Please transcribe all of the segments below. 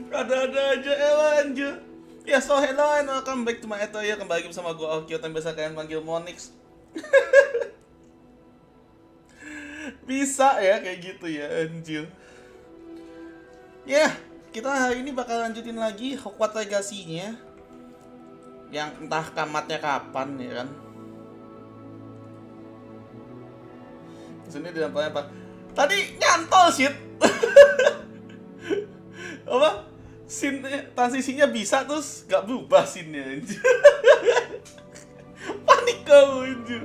Ada-ada aja anjir. Ya, so hello and welcome back to my Atelier. Kembali lagi bersama gue Alkio, yang biasa kalian panggil Monix. Bisa ya kayak gitu ya anjir. Ya, kita hari ini bakal lanjutin lagi Hogwarts Legacy-nya. Yang entah tamatnya kapan ya kan. Sini di dalamnya apa? Tadi nyantol shit. Apa? Transisinya bisa terus gak berubah scene-nya anjir. Panik kau anjir.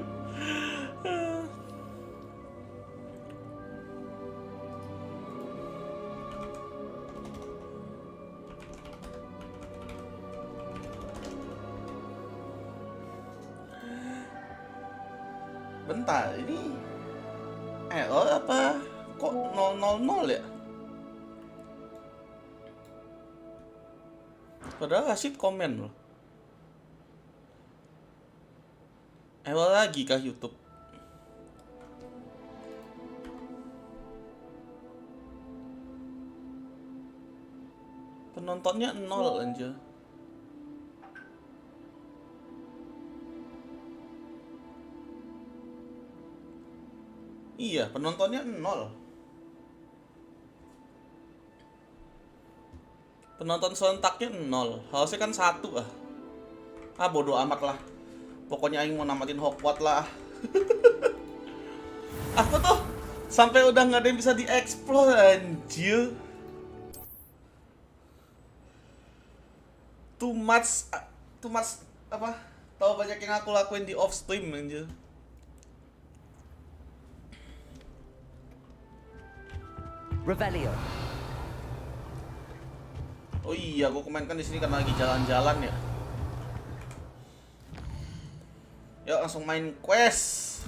Bentar, ini error apa? Kok 000 ya? Padahal Rashid komen loh. Error lagi kah YouTube? Penontonnya 0 anjir. Iya, penontonnya 0. Penonton serentaknya 0. Harusnya kan 1 ah. Ah, bodoh amat lah. Pokoknya aing mau namatin Hogwarts lah. Aku tuh sampai udah nggak ada yang bisa dieksplor anjir. Too much apa? Tahu banyak yang aku lakuin di off stream anjir. Revelio. Oh iya, gue kemarin kan di sini karena lagi jalan-jalan ya. Yuk langsung main quest.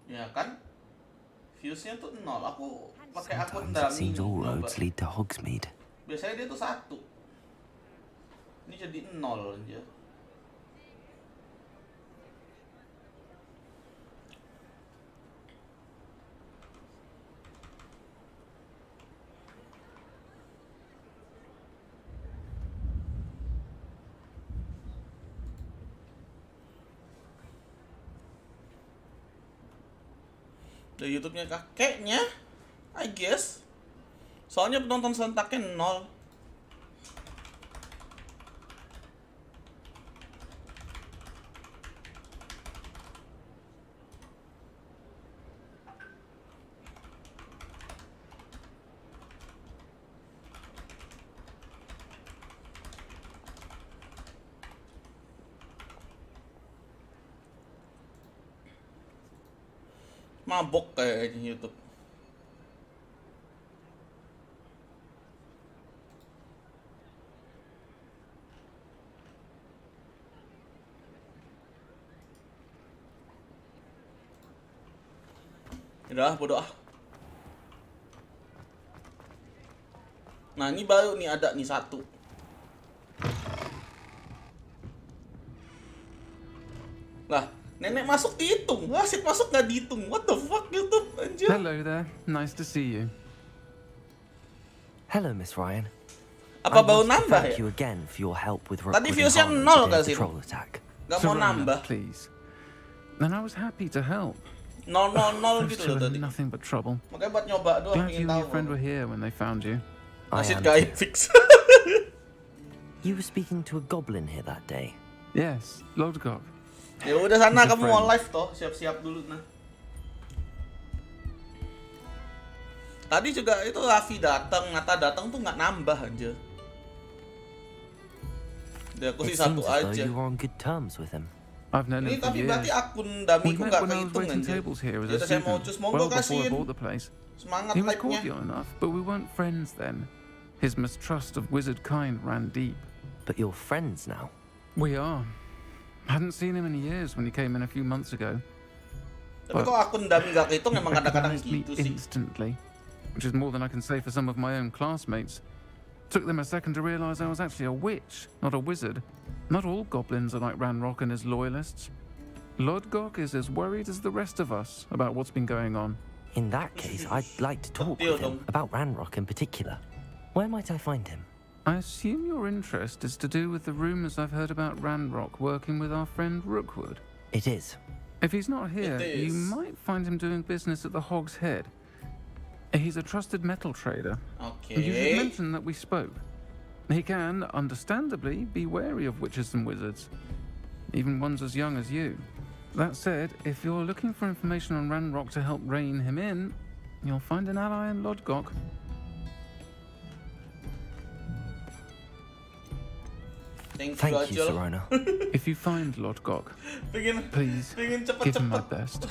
Ya kan? Viewsnya tuh 0. Aku pakai akun Sometimes it demi. seems all roads lead to Hogsmeade. Biasanya dia tuh 1. Ini jadi 0 aja. Dari YouTube-nya kakeknya, I guess. Soalnya penonton serentaknya 0. Mabok kayaknya YouTube. Udah, bodoh ah. Nah, ini baru nih ada nih 1. Lah, nenek masuk dihitung, Rashid masuk nggak dihitung. What the fuck YouTube anjir. Hello there, nice to see you. Hello, Miss Ryan. Apa I baru wanted to nambah thank ya? you again for your help with Tadi with viewsnya Harlan 0 today's kasih. troll attack. Gak mau Saran, nambah. please. And I was happy to help. 000 Those gitu two loh are tadi. nothing but trouble. Makanya buat nyoba doang, Glad pengen you and tahu. your friend were here when they found you. I Rashid am gaib too. fix. You were speaking to a goblin here that day. Yes, Lodgok. Ya udah sana He's a kamu mau friend. live toh, siap-siap dulu nah. Tadi juga itu Raffi datang, Nata datang tuh nggak nambah aja. Dia aku It sih 1 seems as though aja. you were on good terms with him. I've known Ini him for tapi berarti years. akun We damiku met nggak when I was kehitung waiting anjir. tables here as Ya a udah saya mau student, cus, monggo well before I kasihin. bought the place. Semangat He was like-nya. cordial enough, but we weren't friends then. His mistrust of wizard kind ran deep. But you're friends now. We are. Hadn't seen him in years when he came in a few months ago. Tapi kok akun dami nggak kehitung emang kadang-kadang Recognized me gitu sih. instantly. which is more than I can say for some of my own classmates. Took them a second to realise I was actually a witch, not a wizard. Not all goblins are like Ranrock and his loyalists. Lodgok is as worried as the rest of us about what's been going on. In that case, I'd like to talk with him about Ranrock in particular. Where might I find him? I assume your interest is to do with the rumours I've heard about Ranrock working with our friend Rookwood. It is. If he's not here, you might find him doing business at the Hog's Head. He's a trusted metal trader. Okay. You should mention that we spoke. He can, understandably, be wary of witches and wizards, even ones as young as you. That said, if you're looking for information on Ranrock to help rein him in, you'll find an ally in Lodgok. Thank you, Acil. Serona. If you find Lodgok, please pengen give him my cepet-cepet. best.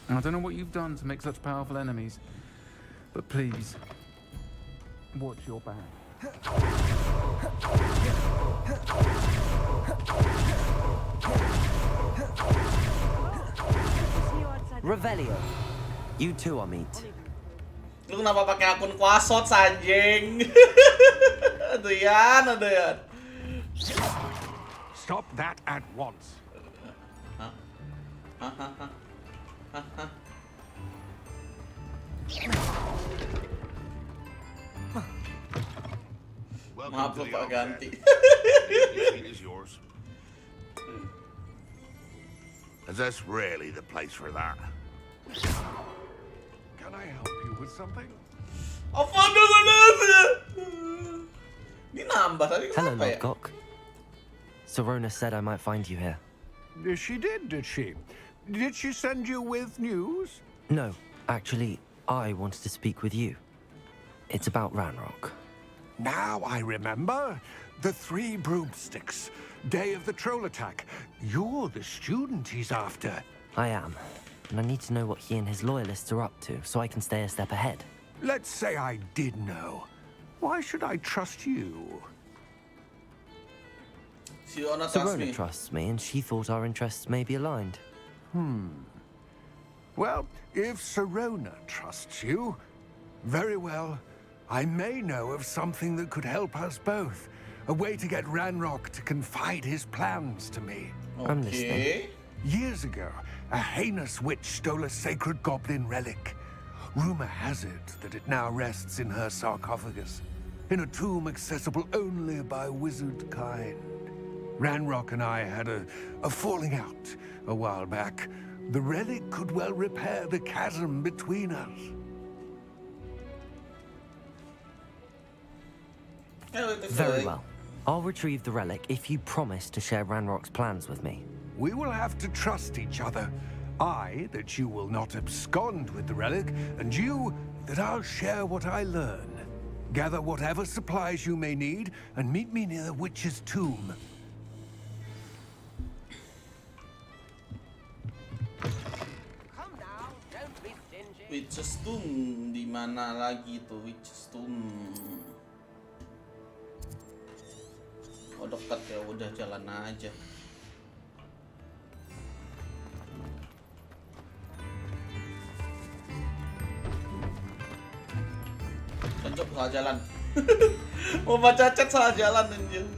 I don't know what you've done to make such powerful enemies, but please, watch your back. Revelio. You two are meet. Lu kenapa pakai akun Quasot anjing? Ada yan. Stop that at once. Maaf lu Pak ganti. It is yours. As that's rarely the place for that. Can I help you with something? Apa sebenarnya? Ini nambah tadi Hello, kenapa ya? Lodgok. Serona said I might find you here. She did she? Did she send you with news? No, actually, I wanted to speak with you. It's about Ranrock. Now I remember. The 3 broomsticks. Day of the troll attack. You're the student he's after. I am, and I need to know what he and his loyalists are up to so I can stay a step ahead. Let's say I did know. Why should I trust you? Serona Serona trusts me, and she thought our interests may be aligned. Well, if Serona trusts you, very well. I may know of something that could help us both. A way to get Ranrock to confide his plans to me. I'm listening. Years ago, a heinous witch stole a sacred goblin relic. Rumor has it that it now rests in her sarcophagus, in a tomb accessible only by wizard kind. Ranrock and I had a falling out a while back. The relic could well repair the chasm between us. Very well. I'll retrieve the relic if you promise to share Ranrock's plans with me. We will have to trust each other. I, that you will not abscond with the relic, and you, that I'll share what I learn. Gather whatever supplies you may need, and meet me near the witch's tomb. Witch's Tomb di mana lagi tuh Witch's Tomb? Oh dekat ya, udah jalan aja. Cocok salah jalan. Mau baca chat salah jalan anjir.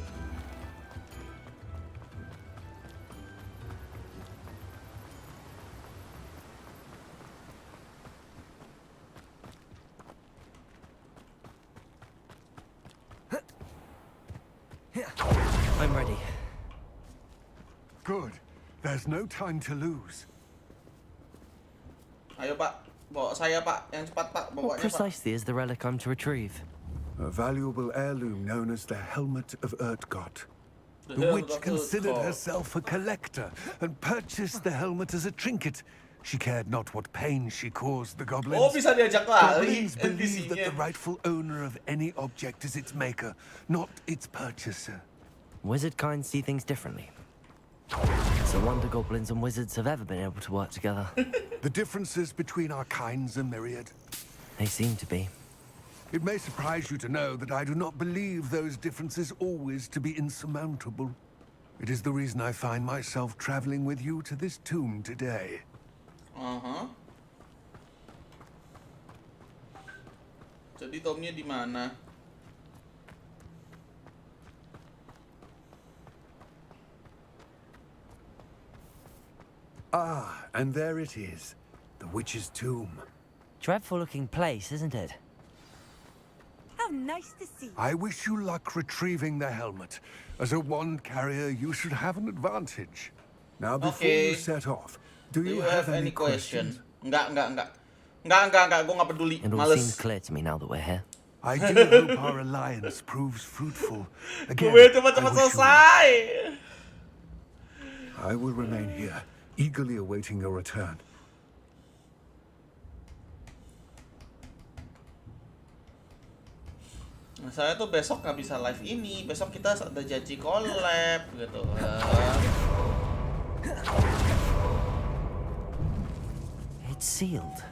I'm ready. Good. There's no time to lose. Ayo Pak, bawa saya Pak, yang cepat Pak, What bawanya Pak. precisely is the relic I'm to retrieve? A valuable heirloom known as the Helmet of Urtgott. The Helmet witch of considered Urtgott. herself a collector and purchased the helmet as a trinket. She cared not what pain she caused the goblins. Oh bisa diajak lari Goblins believe that the NPC-nya. rightful owner of any object is its maker, not its purchaser. Wizard kind see things differently. It's a wonder goblins and wizards have ever been able to work together. The differences between our kinds are myriad. They seem to be. It may surprise you to know that I do not believe those differences always to be insurmountable. It is the reason I find myself traveling with you to this tomb today. Jadi Tomnya di mana? Ah, and there it is. The witch's tomb. Dreadful looking place, isn't it? How nice to see you. I wish you luck retrieving the helmet. As a wand carrier, you should have an advantage. Now, before you set off, do Do you you have any questions? question? Enggak. Gue nggak peduli. It all seems Males. clear to me now that we're here. I do hope our alliance proves fruitful. Again, Gue cepet I wish you luck. selesai. I will remain here, eagerly awaiting your return. Nah, saya tuh besok nggak bisa live ini. Besok kita ada janji collab gitu. It's sealed.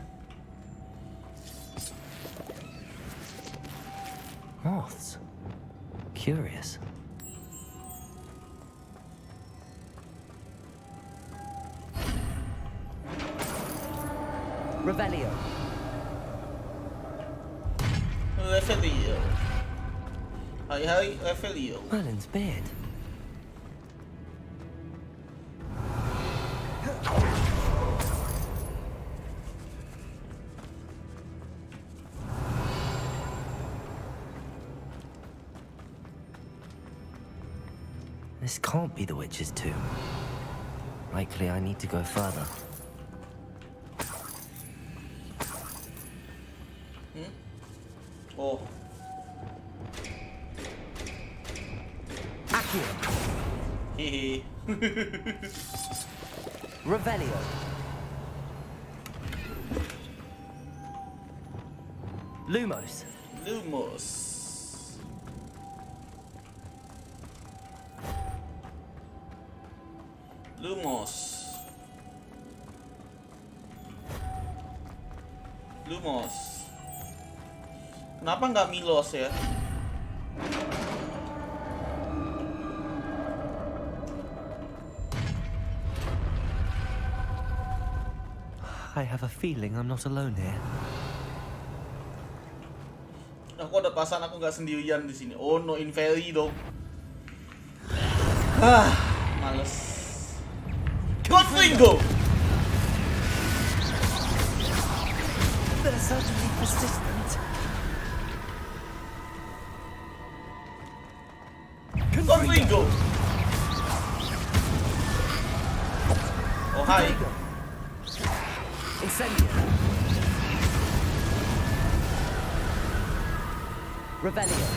Moths. Curious. Revelio. Revelio. Hai Revelio. Merlin's beard. This can't be the witch's tomb. Likely I need to go further. Oh, Accio. hihi. Revelio. Lumos. Lumos. Lumos. Lumos. Kenapa nggak Milos ya? I have a feeling I'm not alone here. Aku ada perasaan aku nggak sendirian di sini. Oh no, Inferi dong. Males. Confringo. They're certainly persistent. Confringo. Oh hai. Incendio. Revelio.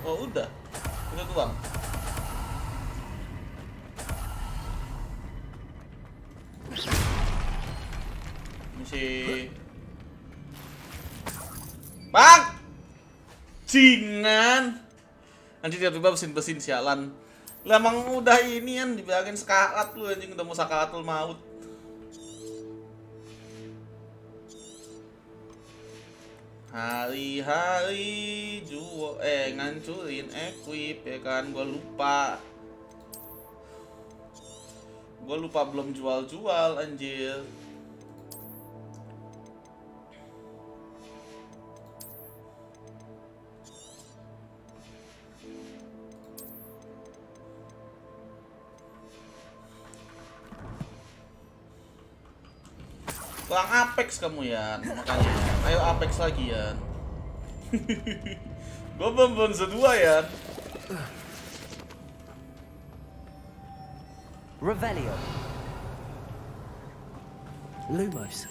Oh udah doang. Masih. Bang! Jangan. Nanti tiba-tiba bersin-bersin sialan. Lah emang udah ini kan dibilangin sekarat lu anjing, udah mau sakaratul maut. Hari-hari ngancurin equip ya kan, gua lupa belum jual-jual anjir. Kurang Apex kamu ya, makanya ayo Apex lagi ya. Gue belum bronze 2 ya. Revelio. Lumos.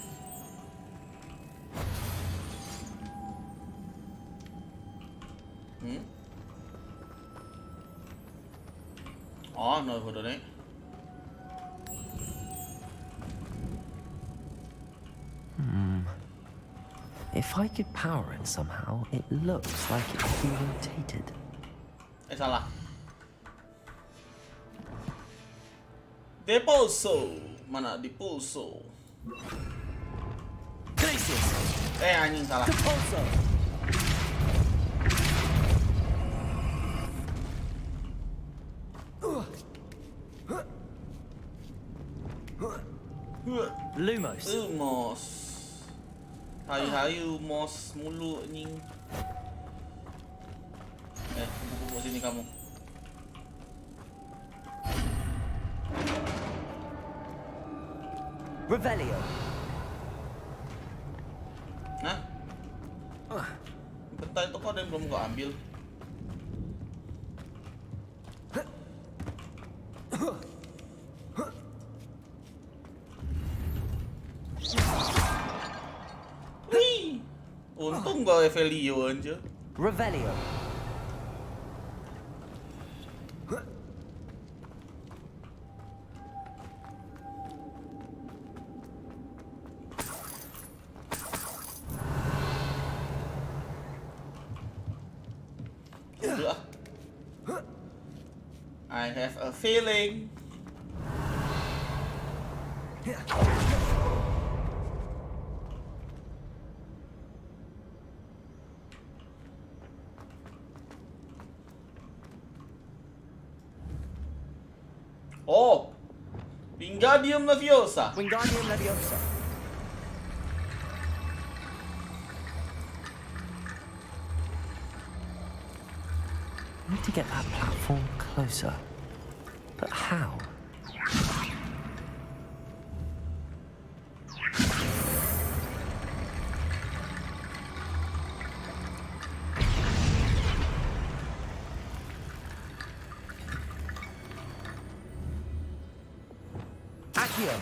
Oh, なるほどね。If I could power it somehow, it looks like it could be rotated. Salah. Depulso. Mana Depulso? Glacius. Anjing salah. Depulso. Lumos. Lumos. Hayu mos mulu anjing. Bubuk sini kamu. Revelio. Nah. Bentar itu kok ada yang belum gua ambil. Wih. Untung gak Evelio aja. Revelio. I have a feeling. Oh, Wingardium Leviosa. Wingardium Leviosa. I need to get that platform closer. But how? Accio.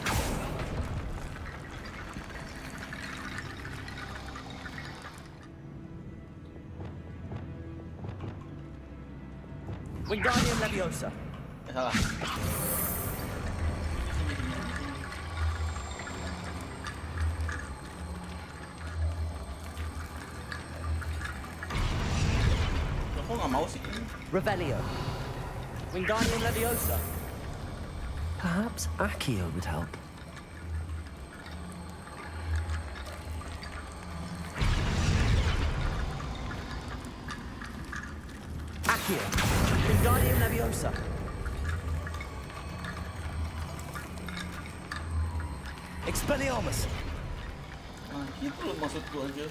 Wingardium Leviosa. Salah. Kok nggak mau sih? Revelio. Wingardium Leviosa. Perhaps Accio would help. Accio. Wingardium Leviosa. Expelliarmus. Nah, gitu loh maksud gua aja.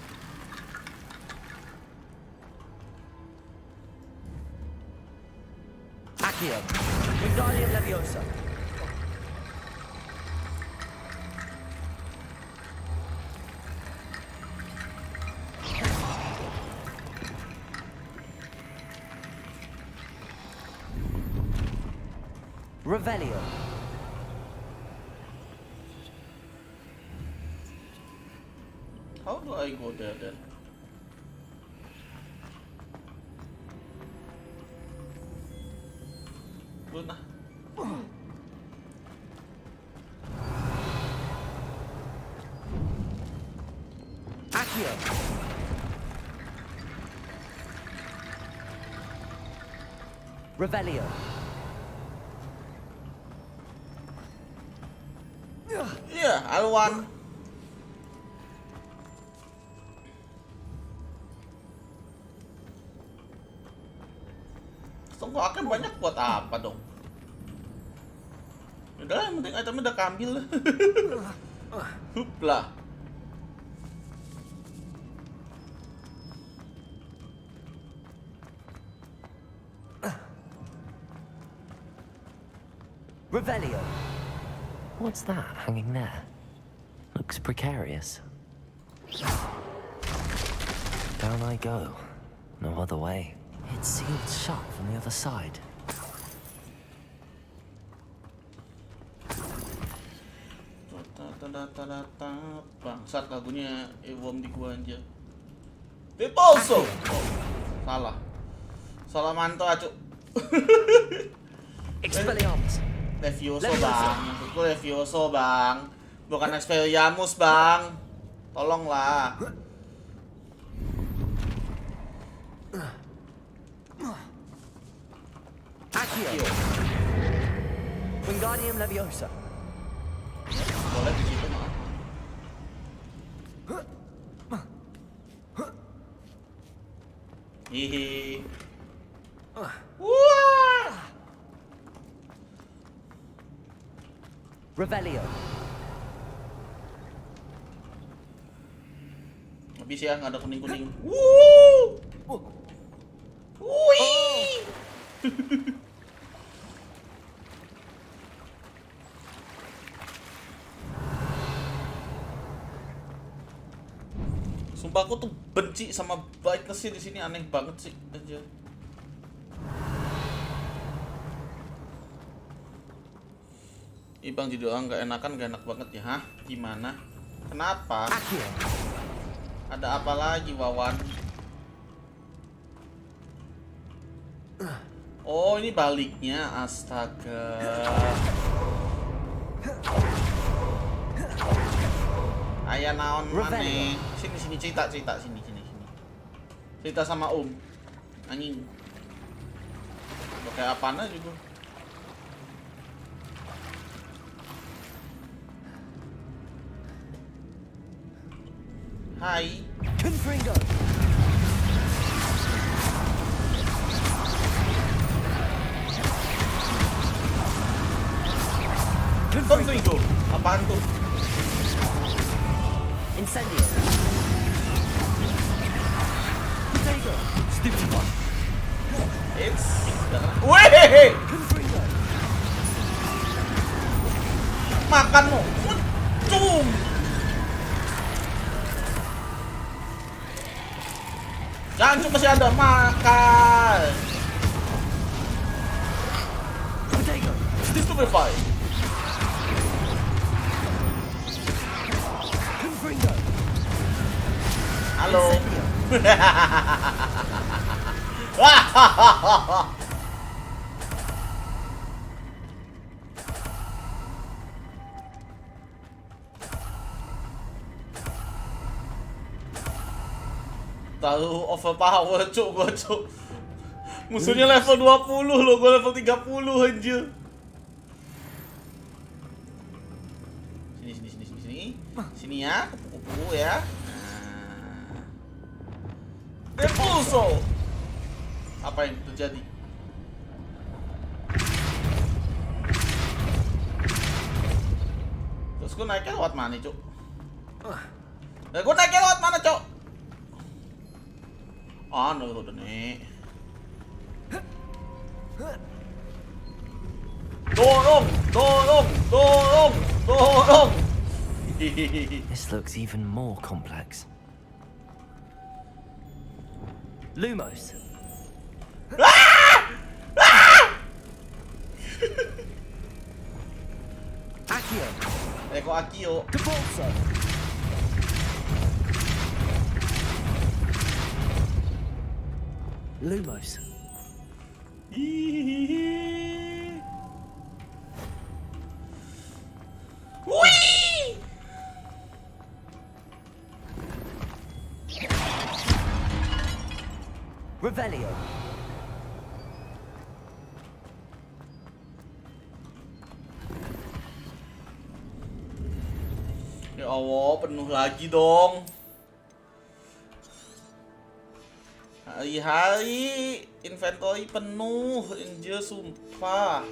Accio. Wingardium Leviosa. Revelio. How do I go there then? Luna. Accio. Revelio. Iya, Alwan. Tunggu akan banyak buat apa dong? Udah, yang penting itemnya udah kambil. Huplah. Revelio. What's that hanging there? Looks precarious. Down I go. No other way. It's sealed shut from the other side. Bangsat lagunya Ewom di gua aja. Pipolso. Oh, salah. Salah manto acu. Expelliarmus. Levioso bang, itu Levioso bang, bukan Expelliarmus bang, tolonglah. Accio. Wingardium Leviosa. Boleh di situ maaf. Hihi. Wah. Revelio. Habis ya, nggak ada kuning-kuning. Wuh! Wih! Sumpah aku tuh benci sama brightness-nya di sini, aneh banget sih aja. Ibang jadi orang nggak enakan, nggak enak banget ya, hah? Gimana? Kenapa? Ada apa lagi, Wawan? Oh, ini baliknya, astaga. Ayah naon maneh. Sini cerita sini. Cerita sama Om. Anjing. Udah kayak apaan juga. Hai. Confringo. Confringo. Apaan tuh? Incendio. Potato. Stupefy. It's Weh! Confringo. Makan lo. Cung. Jangan cuma masih ada makan. Potato. Stupefy. Confringo. Halo. Incendio. Terlalu overpower gua cuk. Musuhnya level 20 loh, gua level 30 anjir. Sini. Sini ya, kupu-kupu ya. Nah. Depulso. Apa yang terjadi? Terus gua naiknya lewat mana, cuk? Gua naiknya lewat mana, cuk? Ano udah nih. Dorong. This looks even more complex. Lumos. Accio. Kok Akio? Depulso. Lumos. Wih! Revelio. Ya Allah, penuh lagi dong. Hari-hari inventory penuh, anjir sumpah.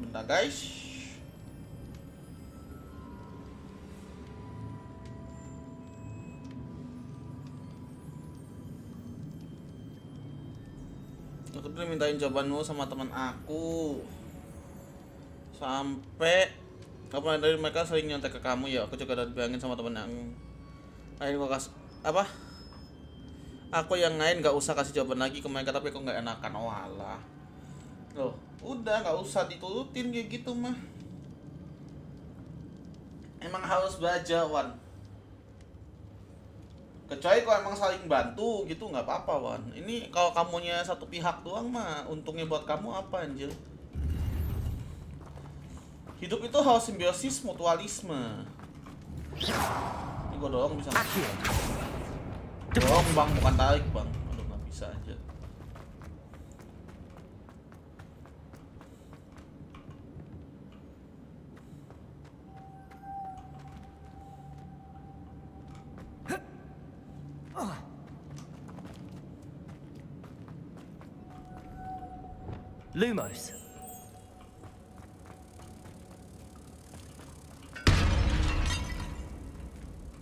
Bentar guys. Aku tuh mintain jawabanmu sama teman aku. Sampai apa dari mereka sering nyontek ke kamu ya. Aku juga udah bilangin sama teman yang lain gua kasih apa? Aku yang lain nggak usah kasih jawaban lagi ke mereka, tapi kok nggak enakan. Oh alah. Loh, udah nggak usah diturutin kayak gitu mah. Emang harus belajar, Wan. Kecuali kalau emang saling bantu gitu nggak apa-apa, Wan. Ini kalau kamunya satu pihak doang mah untungnya buat kamu apa anjir? Hidup itu harus simbiosis mutualisme. Ini gua dorong bisa. Dorong bang, bukan tarik bang. Aduh nggak bisa aja. Lumos.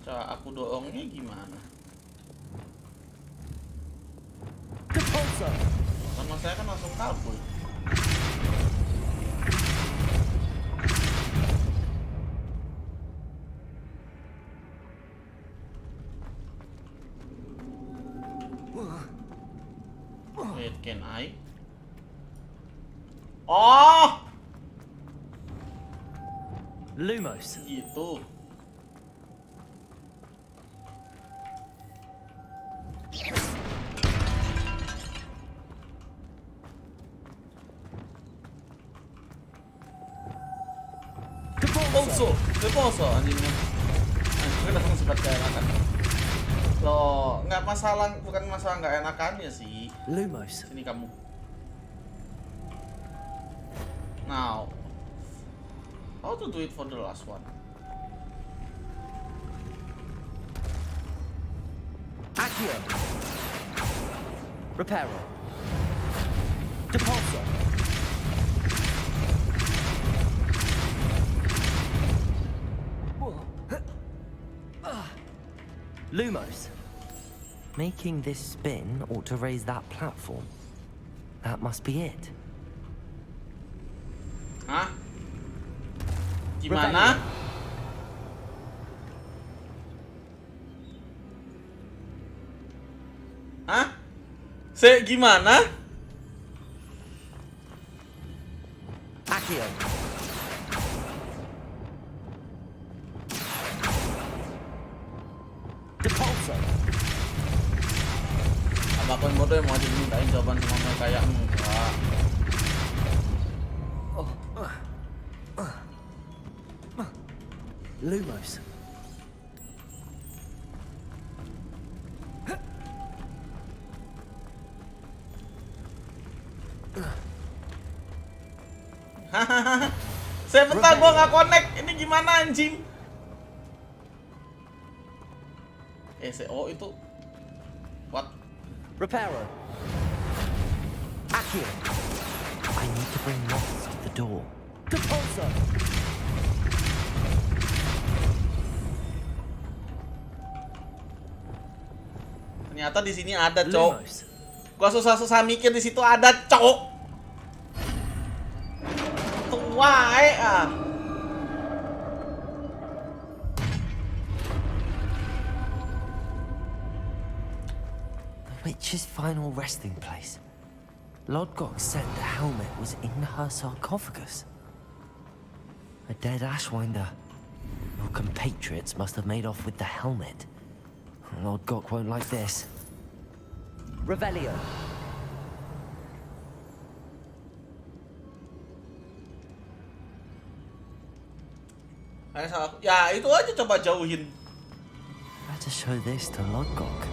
Cara aku doongnya gimana? Depulso. Sama saya kan langsung kabur. Wait, can I? Oh, Lumos. gitu. Depulso anjingnya. Anjingnya langsung sempat kayak enakan. Loh, nggak masalah, bukan masalah nggak enakannya sih. Lumos. Sini kamu. Now, how to do it for the last one? Accio. Reparo. Depulso. Lumos. Making this spin ought to raise that platform. That must be it. Hah? Gimana? Hah? Gimana? Accio. Depulso. Apapun bodoh yang mau dimintain jawaban sama mereka kayak enggak. Lumos. Hahaha. Saya bentar gua nggak connect. Ini gimana anjing? SEO itu what? Reparo. Accio. I need to bring moths to the door. Depulso. Ternyata di sini ada, Cok. Lumos. Gua susah-susah mikir di situ ada, Cok. Tuai ah. The witch's final resting place. Lodgok said the helmet was in her sarcophagus. A dead Ashwinder. Your compatriots must have made off with the helmet. Lodgok won't like this. Revelio. Ya itu aja, coba jauhin. Better show this to Lodgok.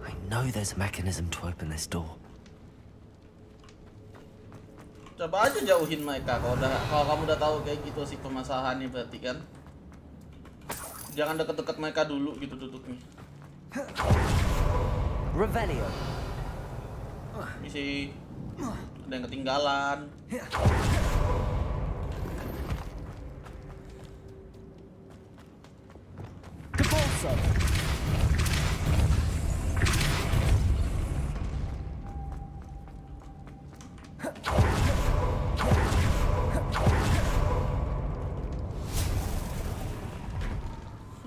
I know there's a mechanism to open this door. Coba aja jauhin mereka kalau kamu udah tahu kayak gitu sih permasalahannya berarti kan. Jangan deket-deket mereka dulu gitu duduknya. Revelio. Misi ada yang ketinggalan. Depulso.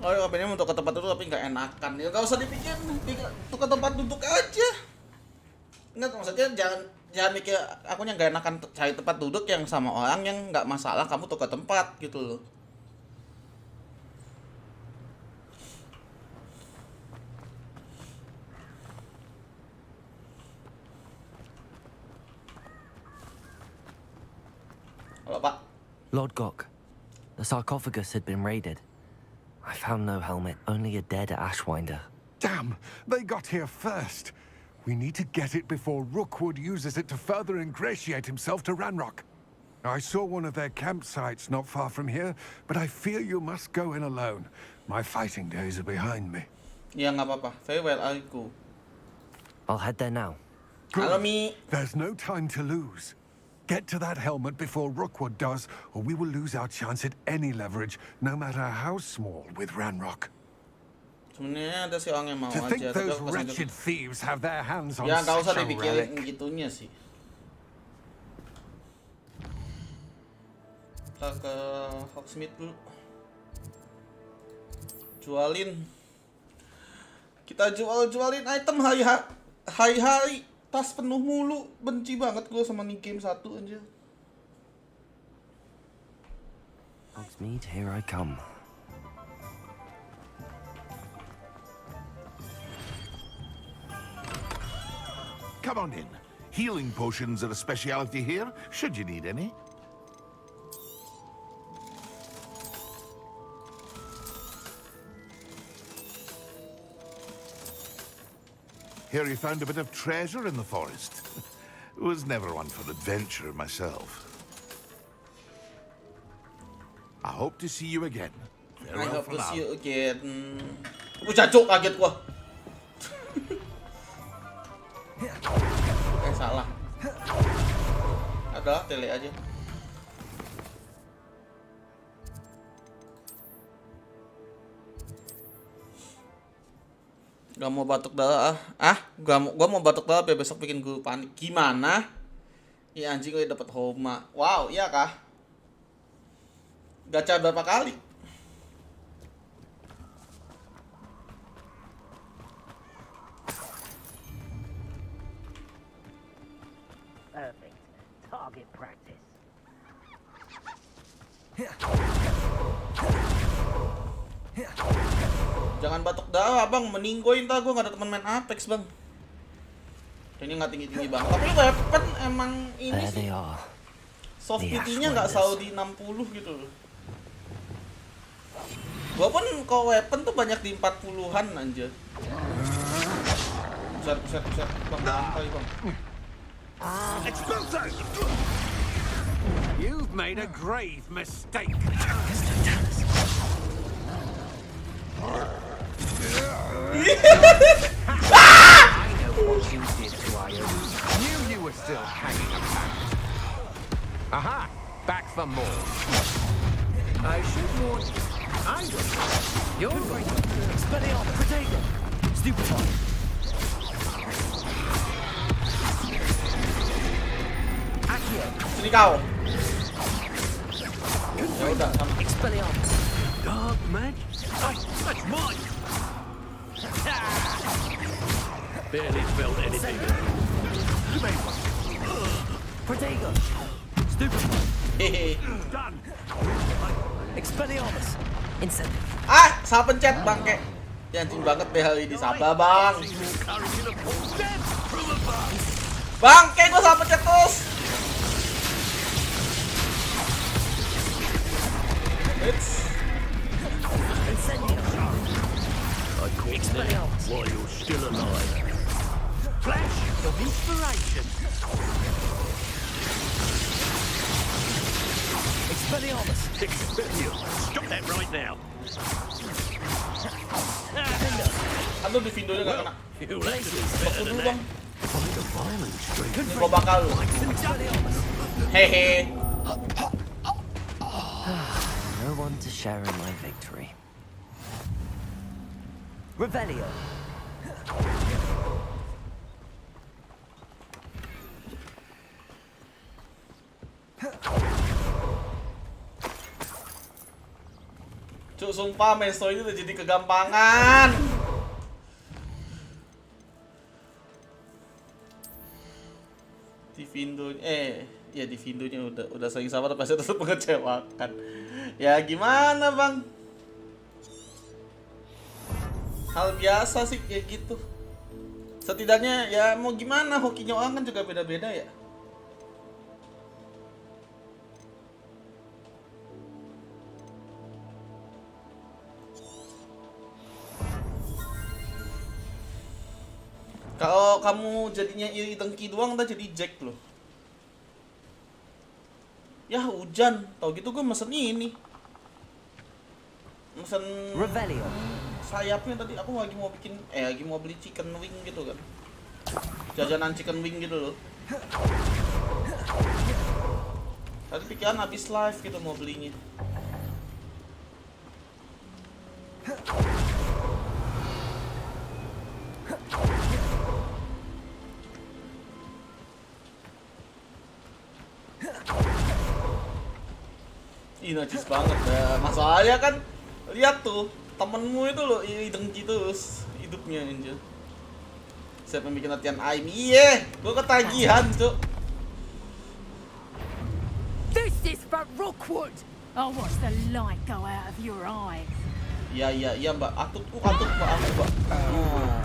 Oh, ya, pengen untuk ke tempat duduk tapi nggak enakan. Ya nggak usah dipikir, ke tempat duduk aja. Nggak, maksudnya jangan mikir akunya nggak enakan cari tempat duduk yang sama orang yang nggak masalah kamu tuh ke tempat gitu loh. Halo Pak. Lodgok. The sarcophagus had been raided. I found no helmet, only a dead Ashwinder. Damn, they got here first. We need to get it before Rookwood uses it to further ingratiate himself to Ranrock. I saw one of their campsites not far from here, but I fear you must go in alone. My fighting days are behind me. Ya nggak apa-apa. Very well, I'll go. I'll head there now. Halo Good. Mi. There's no time to lose. Get to that helmet before Rookwood does, or we will lose our chance at any leverage, no matter how small, with Ranrock. Sebenarnya ada si orang yang mau To think aja, tapi those aku kesini wretched thieves have their hands on ya nggak usah such a dipikirin relic. gitunya sih. Kita ke Hogsmeade dulu. Kita jualin item hari-hari. Tas penuh mulu. Benci banget gue sama nih game 1 aja. Hogsmeade, here I come. Come on in. Healing potions are a speciality here, should you need any. Here you found a bit of treasure in the forest. Was never one for adventure myself. I hope to see you again. I Farewell hope for to now. see you again. Cacuk, kaget gua. Salah. Ada tele aja. Gak mau batuk darah gua mau batuk darah biar besok bikin guru panik. Gimana? Ya anjing gue dapet homa. Wow, iya kah? Gacha berapa kali? Perfect. Target practice. Jangan batuk darah bang, meninggoin ntar gue gak ada teman main Apex bang. Ini nggak tinggi-tinggi bang, tapi weapon emang ini There sih they are. soft The PT-nya nggak selalu di 60 gitu loh. Gua pun kalau weapon tuh banyak di 40-an anjir. Buset, bang, santai bang. You've made a grave mistake. I know what you did to Io. Knew you were still hanging about. Aha! Back for more. I should warn you. I was. You're right. Expelliarmus, potato, stupefy. Accio. Sini kau. Ya udah sama. Expelliarmus. Dark magic. That's mine. Barely felt anything. Potato, stupefy. Hehe. Done. Expelliarmus. Incendiary. Salah pencet bangke. Ya anjing banget deh hari ini, sabar bang. Courage in a full dead from above. Bangke gua salah pencet terus. It's Incendiary. I quit now while you're still alive. Flash of inspiration. Expelliarmus. Expelliarmus. Stop that right now. aduh di Vindonya nggak kena. You'll have to do Waktu better dulu than bang. that. Find a violent streak. Ini gua bakal lu. Expelliarmus. Hehe. No one to share in my victory. Revelio. Cuk, sumpah meso ini udah jadi kegampangan. Di Vindo, ya di Vindonya udah sering sama tapi tetap mengecewakan. Ya gimana bang? Hal biasa sih kayak gitu. Setidaknya ya mau gimana, hokinya orang kan juga beda-beda ya. Kalau kamu jadinya iri dengki doang, ntar jadi Jack loh. Ya hujan, tau gitu gue mesen ini. Mesen Revelio. sayapnya tadi, aku lagi mau bikin, lagi mau beli chicken wing gitu kan. jajanan chicken wing gitu loh. Tadi pikiran habis live gitu mau belinya. Ih, najis banget ya. Masalahnya kan lihat tuh temenmu itu loh dengki terus hidupnya anjir. Siapa yang bikin latihan aim? Iya, gua ketagihan, Cuk. This is for Rookwood. I'll watch the light go out of your eyes. Iya, Mbak. Atut, Mbak, Mbak.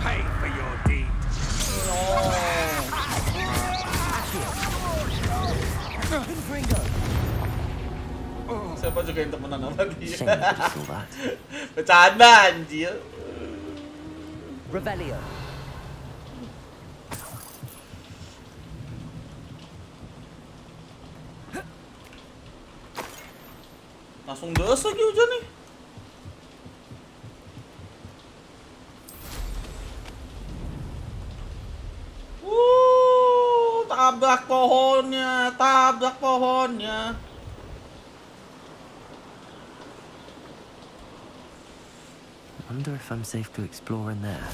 Pay for your deed. Siapa juga yang temenan sama dia? Shame you did all that. Bercanda anjir. Rebellion. Langsung des lagi hujan nih. Tabrak pohonnya. Wonder if I'm safe to explore in there.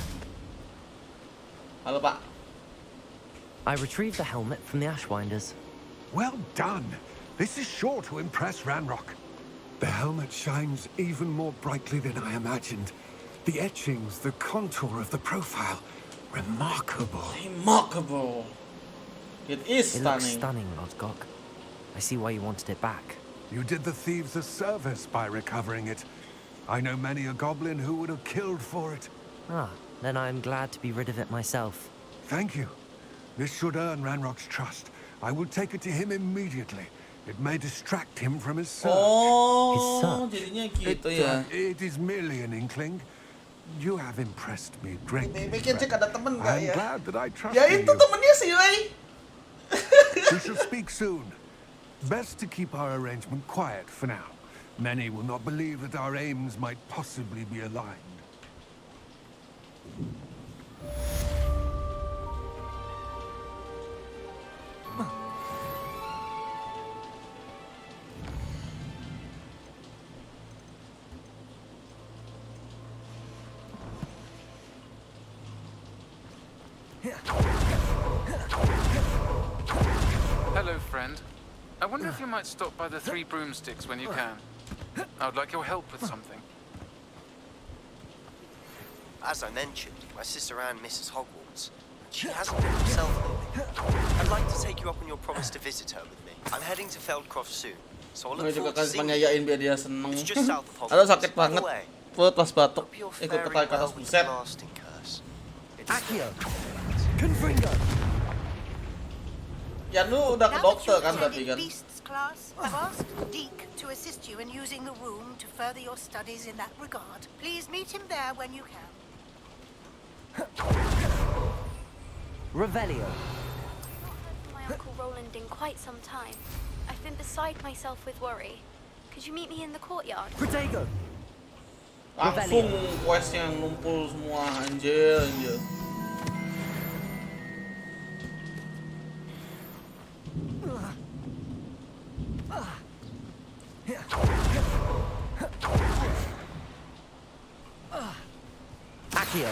Halo, Pak. I retrieved the helmet from the Ashwinders. Well done. This is sure to impress Ranrock. The helmet shines even more brightly than I imagined. The etchings, the contour of the profile. Remarkable. Remarkable. It is It looks stunning. stunning, Lodgok. I see why you wanted it back. You did the thieves a service by recovering it. I know many a goblin who would have killed for it. Ah, then I'm glad to be rid of it myself. Thank you. This should earn Ranrock's trust. I will take it to him immediately. It may distract him from his search. Oh, His jadinya gitu ya. It is merely an inkling. You have impressed me greatly. Bikin cek ada temen gak I'm ya? glad that I trusted Ya itu you. temennya sih, Ray. We shall speak soon. Best to keep our arrangement quiet for now. Many will not believe that our aims might possibly be aligned. Hello, friend. I wonder if you might stop by the Three Broomsticks when you can. I would like your help with something. As I mentioned, my sister Anne misses Hogwarts. She hasn't been herself lately. I'd like to take you up on your promise to visit her with me. I'm heading to Feldcroft soon, so I'll Gue look juga forward to kasih seeing you. penyayain biar dia seneng. It's just south of Aduh Hogwarts. sakit By the banget. way, Perut pas batuk. hope you're Ikut faring ketarik ke atas well with buset. the lasting curse. It's Accio! Confringo! Ya lu udah ke Now that dokter you've kan tapi attended kan. Beasts class, I've asked Deke to assist you in using the room to further your studies in that regard. Please meet him there when you can. Revelio. My Uncle Roland in quite some time. I've been beside myself with worry. Could you meet me in the courtyard? Protego! Langsung quest yang ngumpul semua anjir. Accio!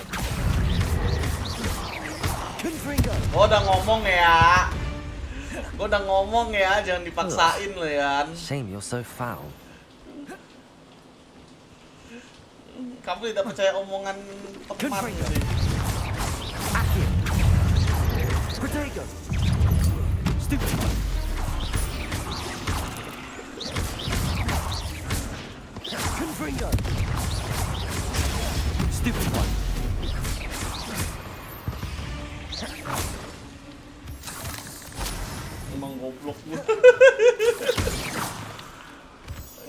Confringo! Gua udah ngomong ya, jangan dipaksain lo ya. Shame you're so foul. Kamu tidak percaya omongan teman gitu. Accio! Protego! Stupid! Confringo! Stupid one! Emang goblok gue.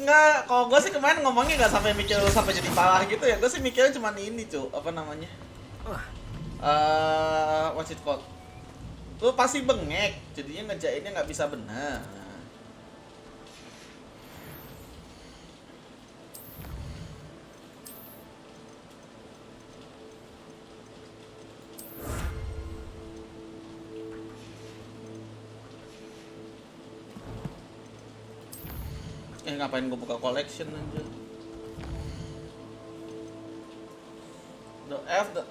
Enggak, kalau gue sih kemarin ngomongnya nggak sampai mikir sampai jadi parah gitu ya. Gue sih mikirnya cuma ini cuy, apa namanya? What's it called? Lu pasti bengek, jadinya ngejainnya nggak bisa benar. Ngapain gue buka collection aja.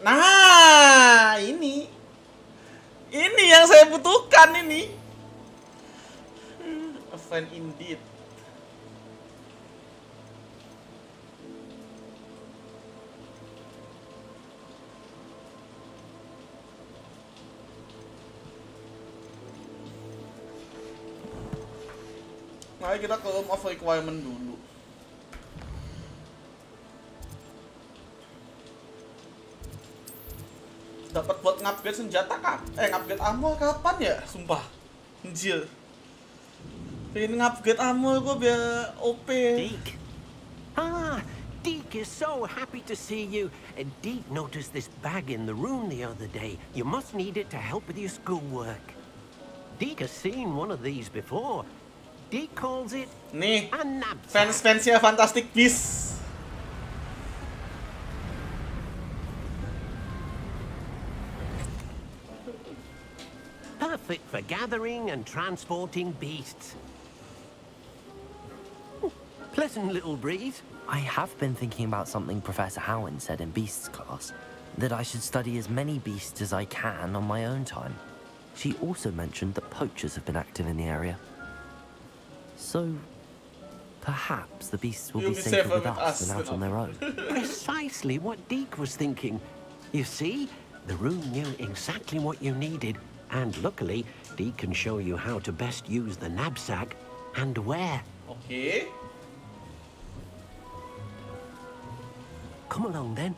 Nah, ini yang saya butuhkan ini. A friend indeed. Mari kita ke room of requirement dulu. Dapat buat ngupgrade senjata ngupgrade armor kapan ya? Sumpah. Anjir. Pengen ngupgrade armor gue biar OP. Deke. Deke is so happy to see you. And Deke noticed this bag in the room the other day. You must need it to help with your schoolwork. Deke has seen one of these before. Deke calls it Nih, a knapsack. fans-fansnya Fantastic Beasts. Perfect for gathering and transporting beasts. Pleasant little breeze. I have been thinking about something Professor Howland said in Beasts class, that I should study as many beasts as I can on my own time. She also mentioned that poachers have been active in the area. So, perhaps the beasts will be safer with us than out on their own. Precisely what Deke was thinking. You see, the room knew exactly what you needed, and luckily, Deke can show you how to best use the knapsack and where. Oke. Come along then.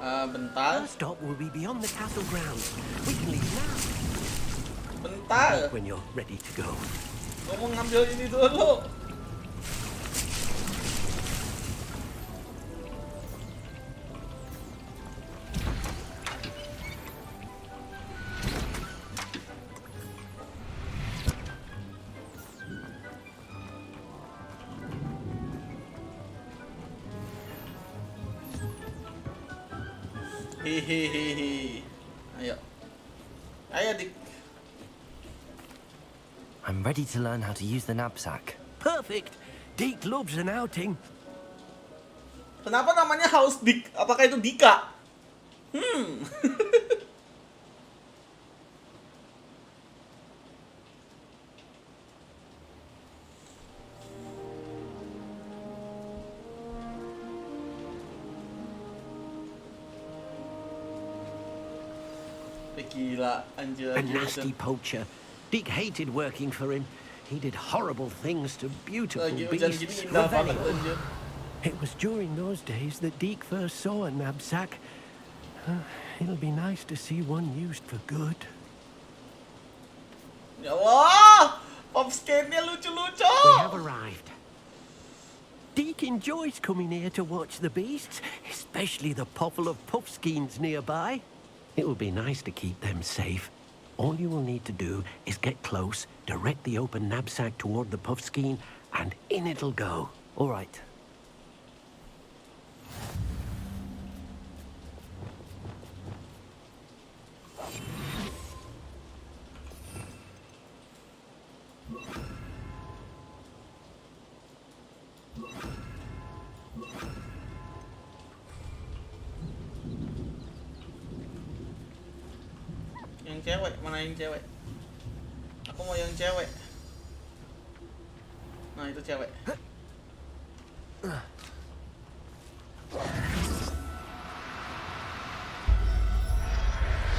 Bentar. Our stop will be beyond the castle grounds. We can leave now. Bentar. When you're ready to go. Gue mau ngambil ini dulu. Hihihihi. Ayo Dik. I'm ready to learn how to use the knapsack. Perfect. Deke loves an outing. Kenapa namanya House Dik? Apakah itu Dika? Gila, anjir. A nasty poacher. Deke hated working for him. He did horrible things to beautiful beasts. Rebelling. It was during those days that Deke first saw a knapsack. It'll be nice to see one used for good. Ya Allah, pop scan-nya lucu-lucu. We have arrived. Deke enjoys coming here to watch the beasts, especially the potful of puffskeins nearby. It will be nice to keep them safe. All you will need to do is get close, direct the open knapsack toward the puffskein, and in it'll go. All right. Yang cewek, mana yang cewek? Aku mau yang cewek. Nah, itu cewek.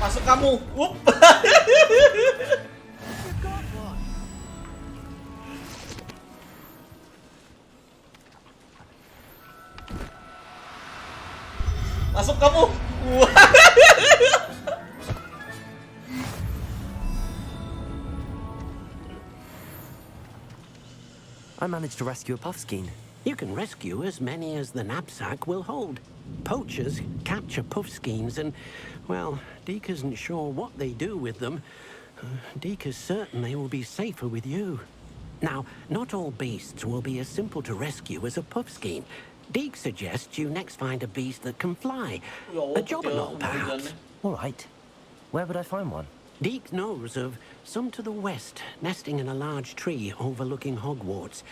Masuk kamu. Wup. Masuk kamu. I managed to rescue a puffskein. You can rescue as many as the knapsack will hold. Poachers capture puffskeins and, well, Deke isn't sure what they do with them. Deke is certain they will be safer with you. Now, not all beasts will be as simple to rescue as a puffskein. Deke suggests you next find a beast that can fly. A jobberknoll, perhaps. All right. Where would I find one? Deke knows of some to the west, nesting in a large tree overlooking Hogwarts.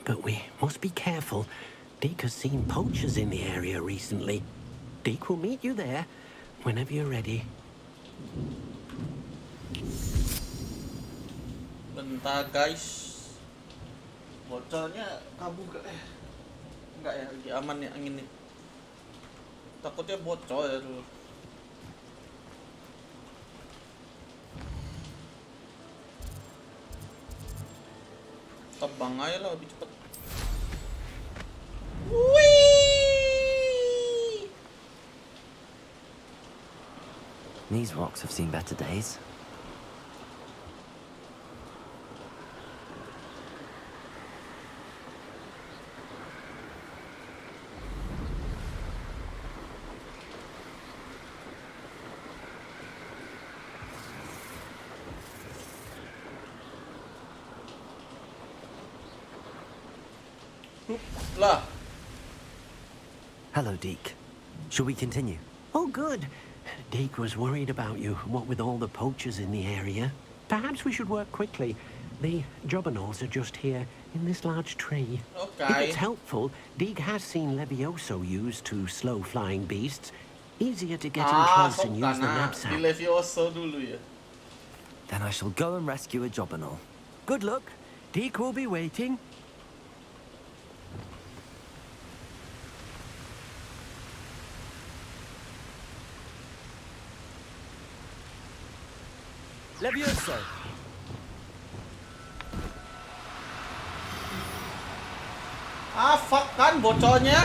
But we must be careful. Deke has seen poachers in the area recently. Deke will meet you there whenever you're ready. Bentar guys, bocornya kabur gak ya? Enggak ya, lagi aman ya angin nih. Takutnya bocor ya dulu. Terbang aja lah lebih cepet. Whee! These rocks have seen better days. Lah, Hello, Deke. Shall we continue? Oh, good. Deke was worried about you, what with all the poachers in the area. Perhaps we should work quickly. The jobberknolls are just here, in this large tree. If okay. it's helpful, Deke has seen Levioso used to slow flying beasts. Easier to get in close and use the Di knapsack. Levioso dulu ya. Then I shall go and rescue a jobberknoll. Good luck. Deke will be waiting. Levioso! Ah, fuck kan bocornya.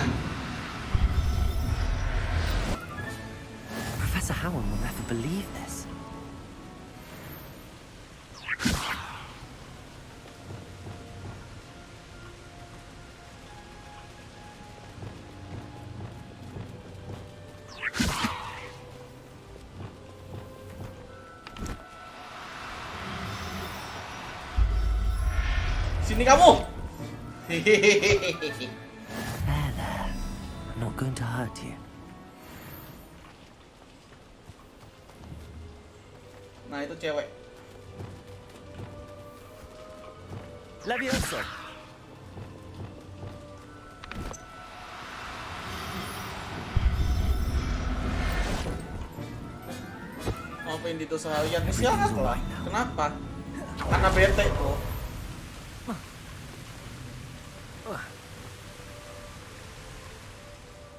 Professor Howard will never believe this. Sini kamu. There, there. I'm not going to hurt you. Nah, itu cewek. Levioso! Ngapain itu seharian? Istirahat lah. Kenapa? Karena bete kok.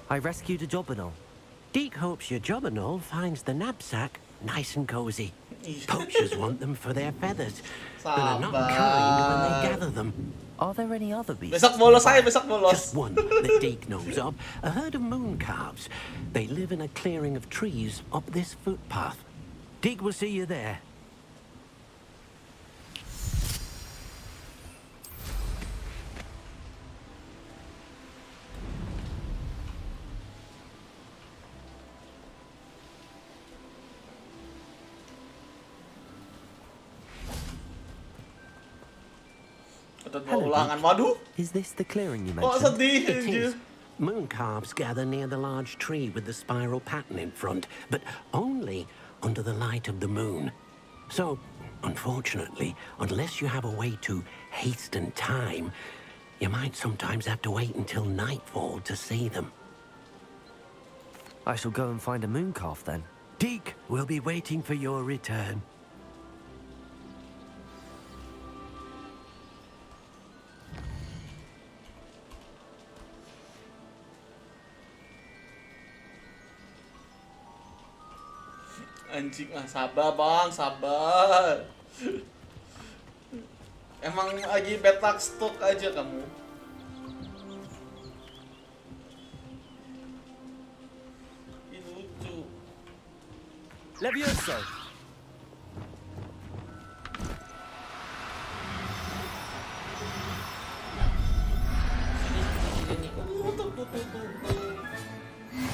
I rescued a jobberknoll. Deke hopes your jobberknoll finds the knapsack nice and cozy. Poachers want them for their feathers, but are not kind when they gather them. Are there any other beasts? Besok bolos aja, besok bolos. Just one that Deke knows of, a herd of moon calves. They live in a clearing of trees up this footpath. Deke will see you there. Ada dua Hello, ulangan, waduh. Is this the clearing you Kok mentioned? sedih It anjir. is. Moon calves gather near the large tree with the spiral pattern in front, but only under the light of the moon. So, unfortunately, unless you have a way to hasten time, you might sometimes have to wait until nightfall to see them. I shall go and find a moon calf then. Deke will be waiting for your return. Anjing ah, sabar bang, sabar. Emang lagi bad luck stroke aja kamu. Ini lucu. Levioso!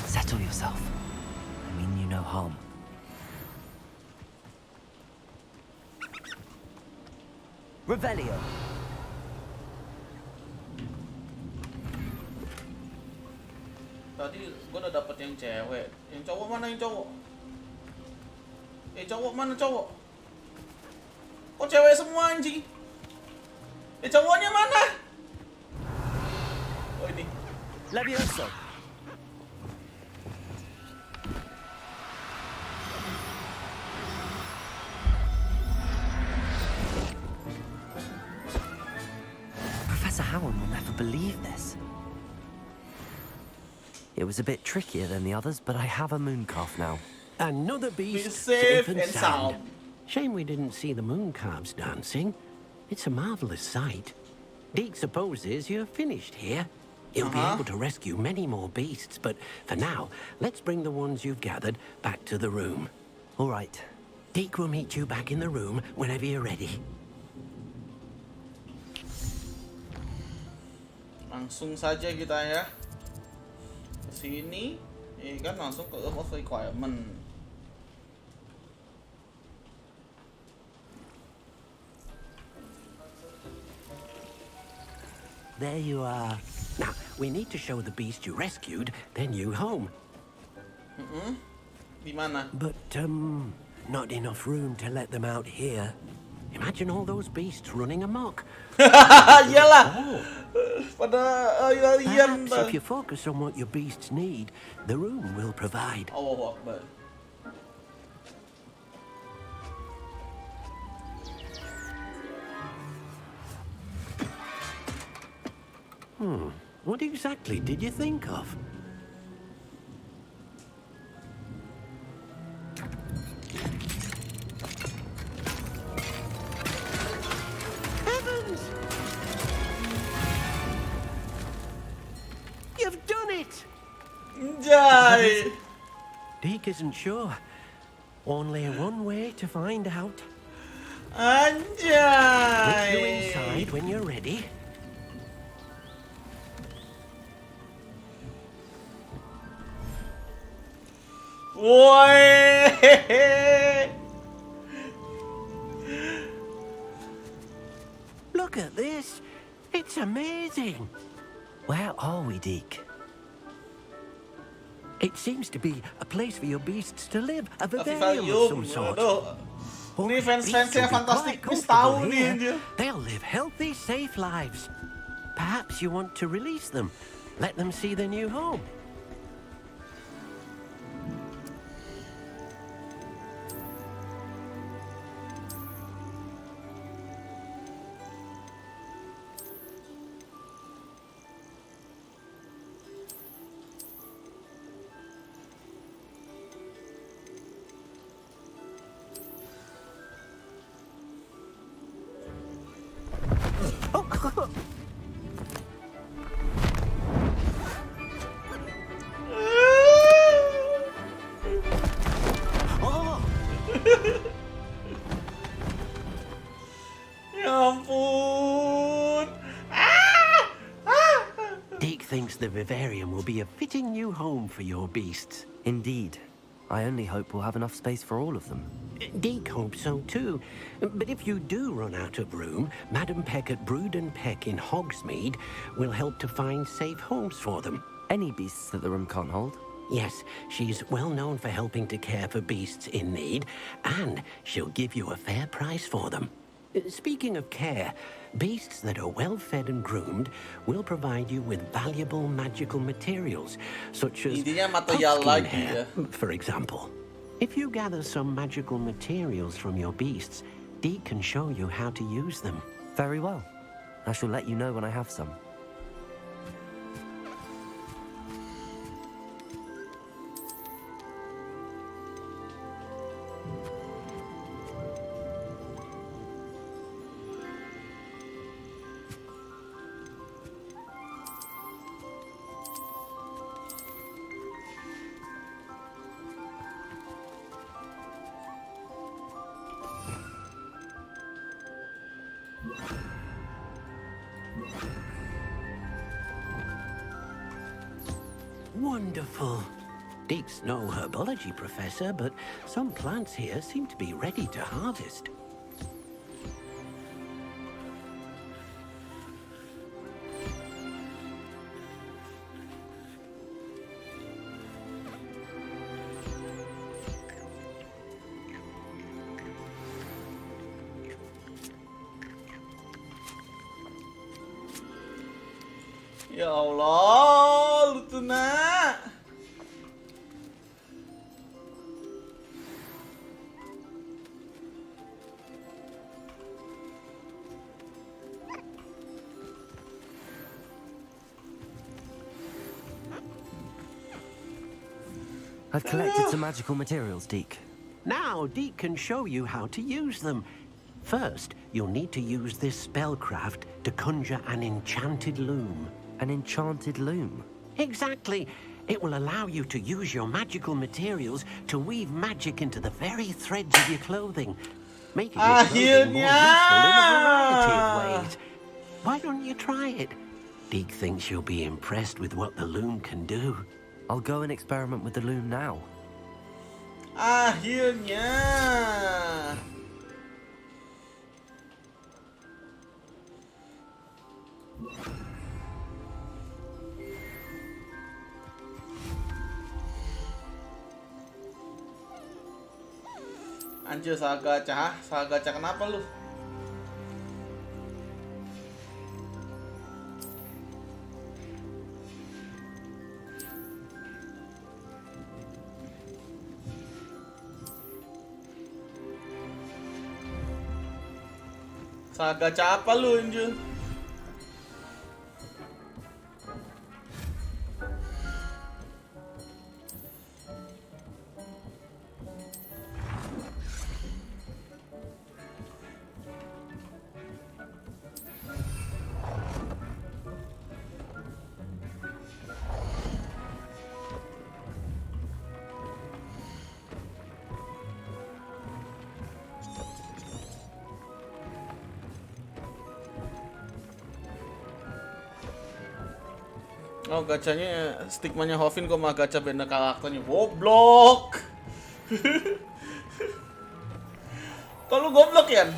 Settle yourself. I mean you no harm. Revelio. Tadi gua udah dapet yang cewek. Yang cowok mana yang cowok? Cowok mana cowok? Kok cewek semua anjing? Cowoknya mana? Oh ini. Levioso. Professor Howard will never believe this. It was a bit trickier than the others, but I have a moon calf now. Another beast Safe and sound. sound. Shame we didn't see the moon calves dancing. It's a marvelous sight. Deke supposes you're finished here. You'll be able to rescue many more beasts, but for now, let's bring the ones you've gathered back to the room. All right. Deke will meet you back in the room whenever you're ready. Langsung saja kita ya. Sini, kan langsung ke Earth of Requirement. There you are. Now, we need to show the beast you rescued their new home. Di mana? But, not enough room to let them out here. Imagine all those beasts running amok. Iyalah. Pada alien. Perhaps if you focus on what your beasts need, the room will provide. Allahu Akbar. What exactly did you think of? Heavens! You've done it! Jai. Deke isn't sure. Only one way to find out. With you Anjay. inside when you're ready. Woi. Look at this. It's amazing. Where are we, Deke? It seems to be a place for your beasts to live, a Tapi vivarium of Valium, some sort. aduh. Oh, Ini beasts fans-fansnya will be Fantastic quite Beasts tahu comfortable nih here. dia. They'll live healthy, safe lives. Perhaps you want to release them. Let them see their new home. Ya ampun. Deke thinks the vivarium will be a fitting new home for your beasts. Indeed. I only hope we'll have enough space for all of them. Deke hopes so too. But if you do run out of room, Madam Peck at Brood and Peck in Hogsmeade will help to find safe homes for them. Any beasts that the room can't hold? Yes, she's well known for helping to care for beasts in need, and she'll give you a fair price for them. Speaking of care, beasts that are well fed and groomed will provide you with valuable magical materials, such as Intinya material pumpkin lagi hair, ya. for example. If you gather some magical materials from your beasts, Deke can show you how to use them. Very well. I shall let you know when I have some. Wonderful. Deke's no herbology professor, but some plants here seem to be ready to harvest. Ya Allah, lu tuh nak. I've collected some magical materials, Deke. Now, Deke can show you how to use them. First, you'll need to use this spellcraft to conjure an enchanted loom. An enchanted loom? Exactly. It will allow you to use your magical materials to weave magic into the very threads of your clothing, making your clothing more useful in a variety of ways. Why don't you try it? Deke thinks you'll be impressed with what the loom can do. I'll go and experiment with the loom now. Akhirnya. Anjir, saga gacha kenapa lu? Saga gacha apa lu, anjir? Oh, gacanya stigmanya Hovin kok mah gacha benda karakternya. Goblok. Kok lu goblok ya?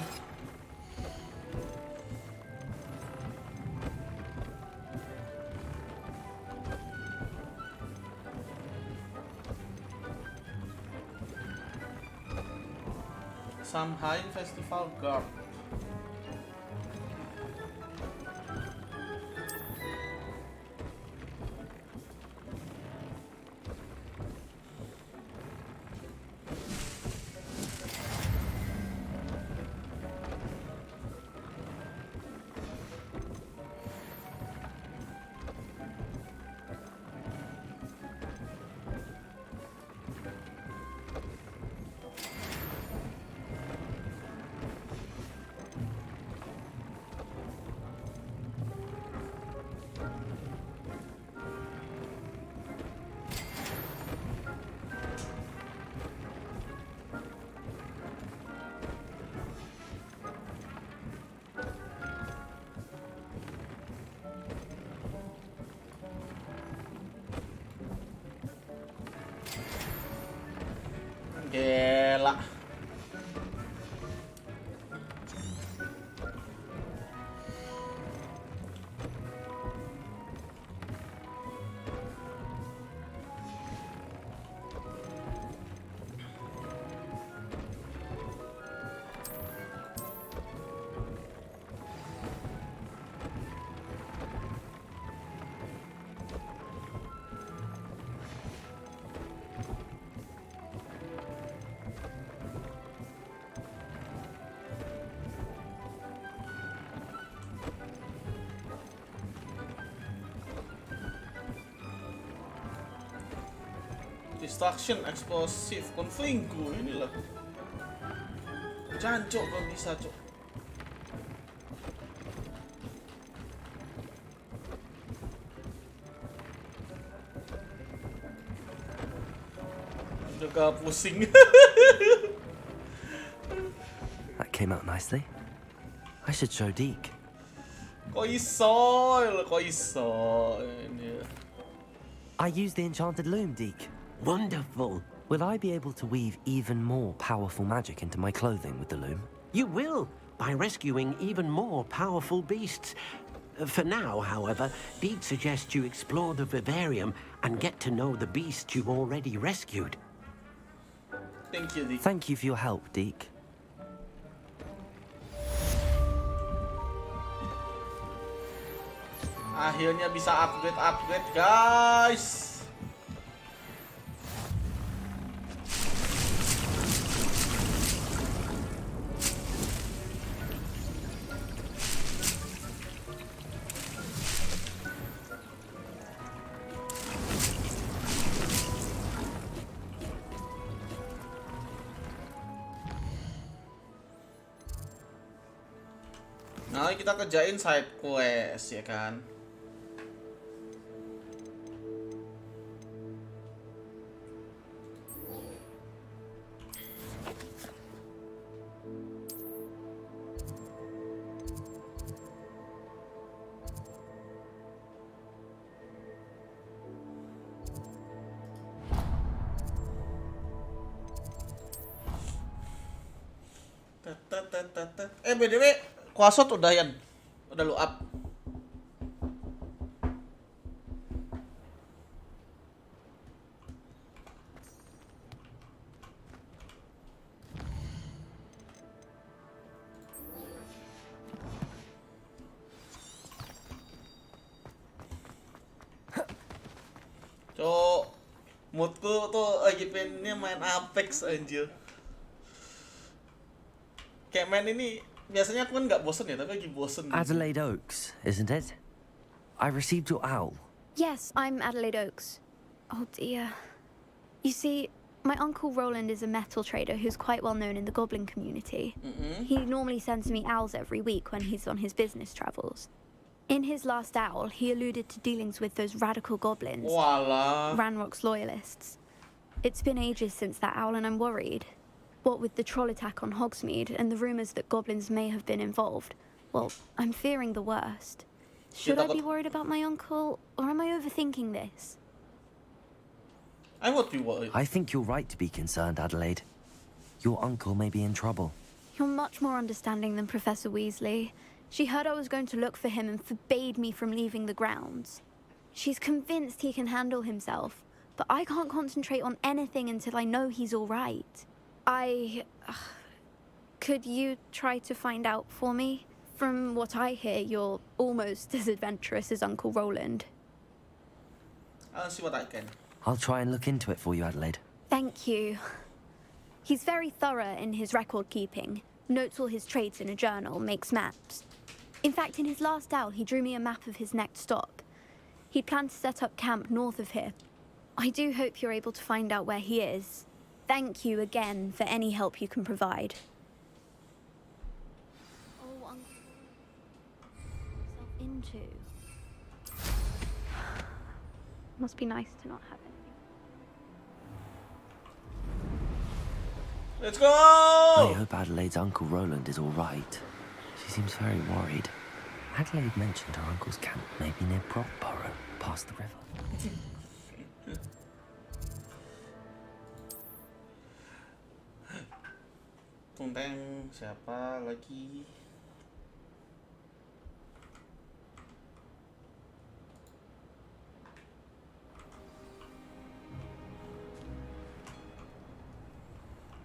Samhain Festival Guard. Gila. Distraction, eksplosif, konflingku inilah. Jancok kok bisa, cok. Udah gak pusing. That came out nicely. I should show Deke. Kok iso ini. I used the enchanted loom, Deke. Wonderful. Will I be able to weave even more powerful magic into my clothing with the loom? You will, by rescuing even more powerful beasts. For now, however, Deke suggests you explore the vivarium and get to know the beasts you've already rescued. Thank you, Deke. Thank you for your help, Deke. Akhirnya bisa upgrade guys. Nah, kita kerjain side quest ya kan. BTW kuasot udah Yan? Udah lu up? Cok, moodku tuh lagi pengennya main Apex anjir. Kayak main ini biasanya aku kan nggak bosen ya, tapi lagi bosen. Adelaide Oaks, isn't it? I received your owl. Yes, I'm Adelaide Oaks. Oh dear. You see, my uncle Roland is a metal trader who's quite well known in the goblin community. He normally sends me owls every week when he's on his business travels. In his last owl, he alluded to dealings with those radical goblins, Ranrock's loyalists. It's been ages since that owl and I'm worried. What with the troll attack on Hogsmeade and the rumours that goblins may have been involved, well, I'm fearing the worst. Should I be worried about my uncle, or am I overthinking this? I would be worried. I think you're right to be concerned, Adelaide. Your uncle may be in trouble. You're much more understanding than Professor Weasley. She heard I was going to look for him and forbade me from leaving the grounds. She's convinced he can handle himself, but I can't concentrate on anything until I know he's all right. Could you try to find out for me? From what I hear, you're almost as adventurous as Uncle Roland. I'll see what I can. I'll try and look into it for you, Adelaide. Thank you. He's very thorough in his record keeping. Notes all his trades in a journal, makes maps. In fact, in his last owl, he drew me a map of his next stop. He'd planned to set up camp north of here. I do hope you're able to find out where he is. Thank you again for any help you can provide. Oh, Uncle. Into. Must be nice to not have anything. Let's go! I hope Adelaide's Uncle Roland is all right. She seems very worried. Adelaide mentioned her uncle's camp may be near Brockborough, past the river. Tunteng, siapa lagi?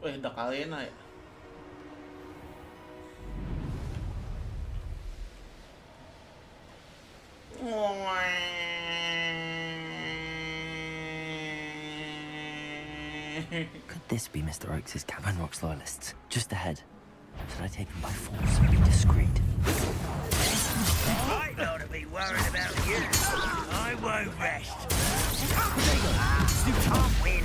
Weh, udah kalian ya? Could this be Mr. Oakes' camp and Rock's loyalists? Just ahead. Should I take them by force and be discreet? I ought to be worried about you. I won't rest. You can't win.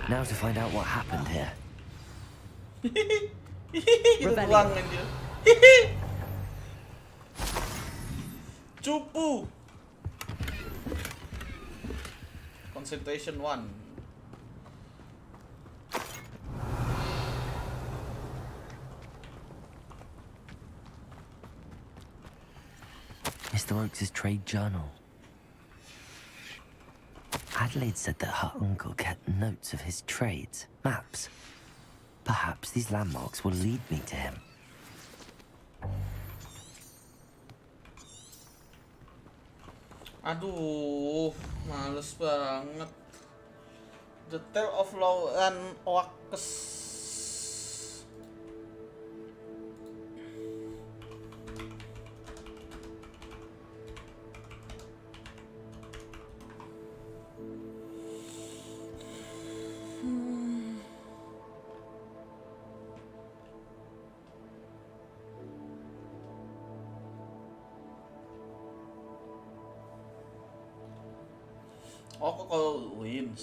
Now to find out what happened here. Berulang aja. Cupu. Concentration 1. Mr. Oakes' trade journal. Adelaide said that her uncle kept notes of his trades, maps. Perhaps these landmarks will lead me to him. Aduh, males banget. The Tale of Law and Oakes. Oh, kok kalau wins.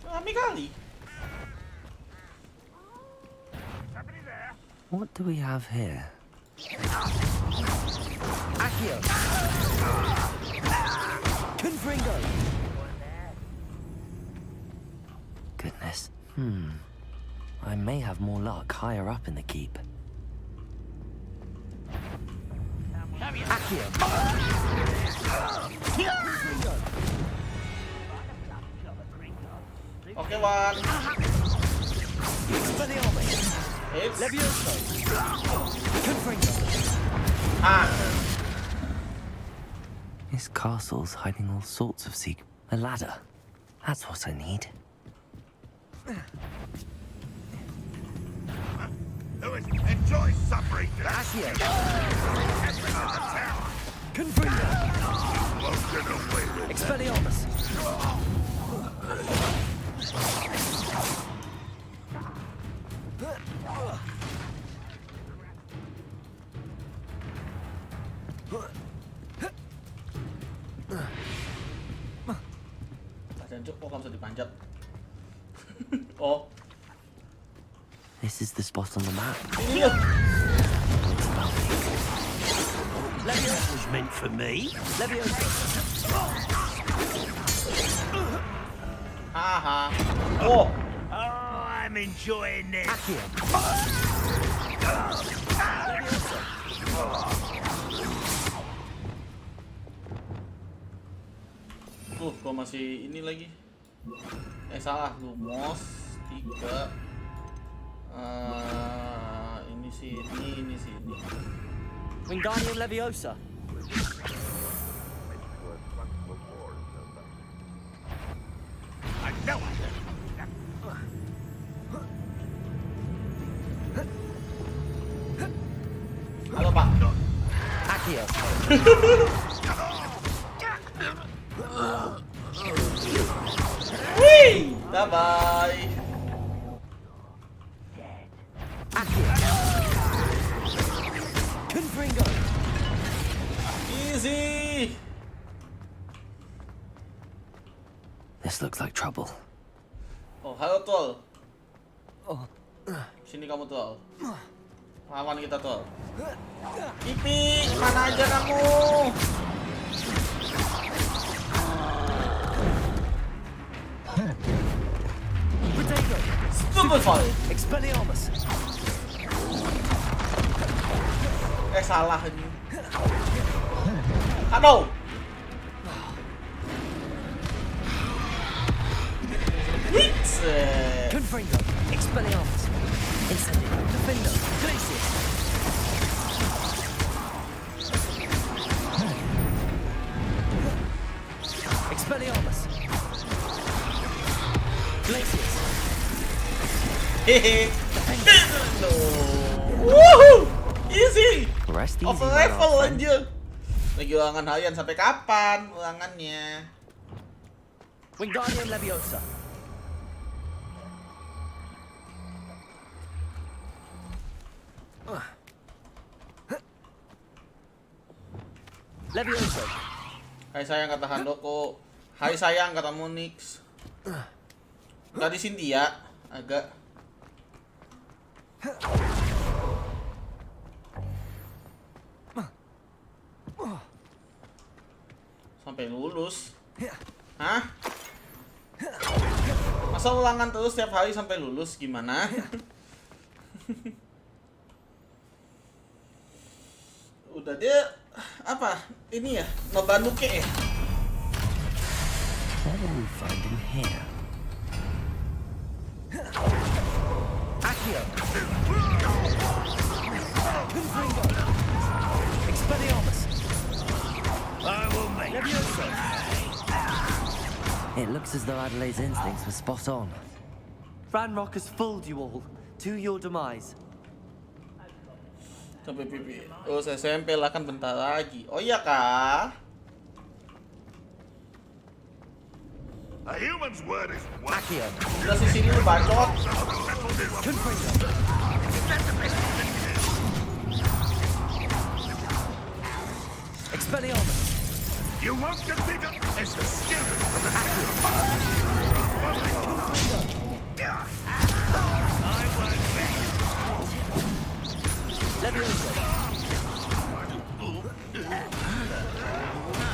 Rame kali. What do we have here? Accio. Confringo. Goodness. I may have more luck higher up in the keep. Accio. Oke, Wan. Expelliarmus. Hits. Levioso. Confringo. Ah. This castle's hiding all sorts of secrets. A ladder. That's what I need. Lewis, enjoy suffering. Accio. Confringo. Won't get away with Expelliarmus. Kok nggak bisa dipanjat? Oh, This is the spot on the map. ini loh. Leviosa was meant for me. Leviosa. Haha. Oh, Oh, I'm enjoying this. Accio. tuh, gua masih ini lagi. Salah, Lumos 3. Ini sih ini. Wingardium Leviosa. I know it. Halo, Pak. Accio. Wih, bye-bye. Accio. Confringo. Easy. This looks like trouble. Oh, halo Tol. Sini kamu Tol. Lawan kita Tol. Pipi, mana aja kamu? Potato. Stupefy. Expelliarmus. Salah ini. Aduh. Hits. Confringo. Expelliarmus. Incendio. Defender. Glacius. Expelliarmus. Glacius. Hehe. No. Woohoo. Easy. Rest easy, Over my level old friend. anjir. Lagi ulangan harian sampai kapan ulangannya? Wingardium Leviosa. Leviosa. Hai sayang kata Handoko. Hai sayang kata Monix. Tadi Cynthia agak sampai lulus. Hah? Masa ulangan terus setiap hari sampai lulus gimana? Udah dia apa? Ini ya, nobanuke ya. What will we find in here? Accio. Confringo. Expelliarmus. I will make It looks as though Adelaide's instincts were spot on. Ranrock has fooled you all to your demise. Sampai pipi. Oh, SMP lah kan bentar lagi. Oh iya kah? A human's word is one. Udah sih sini lu bacot. Expelliarmus. You won't defeat us. It's the spirit of the Leviosa.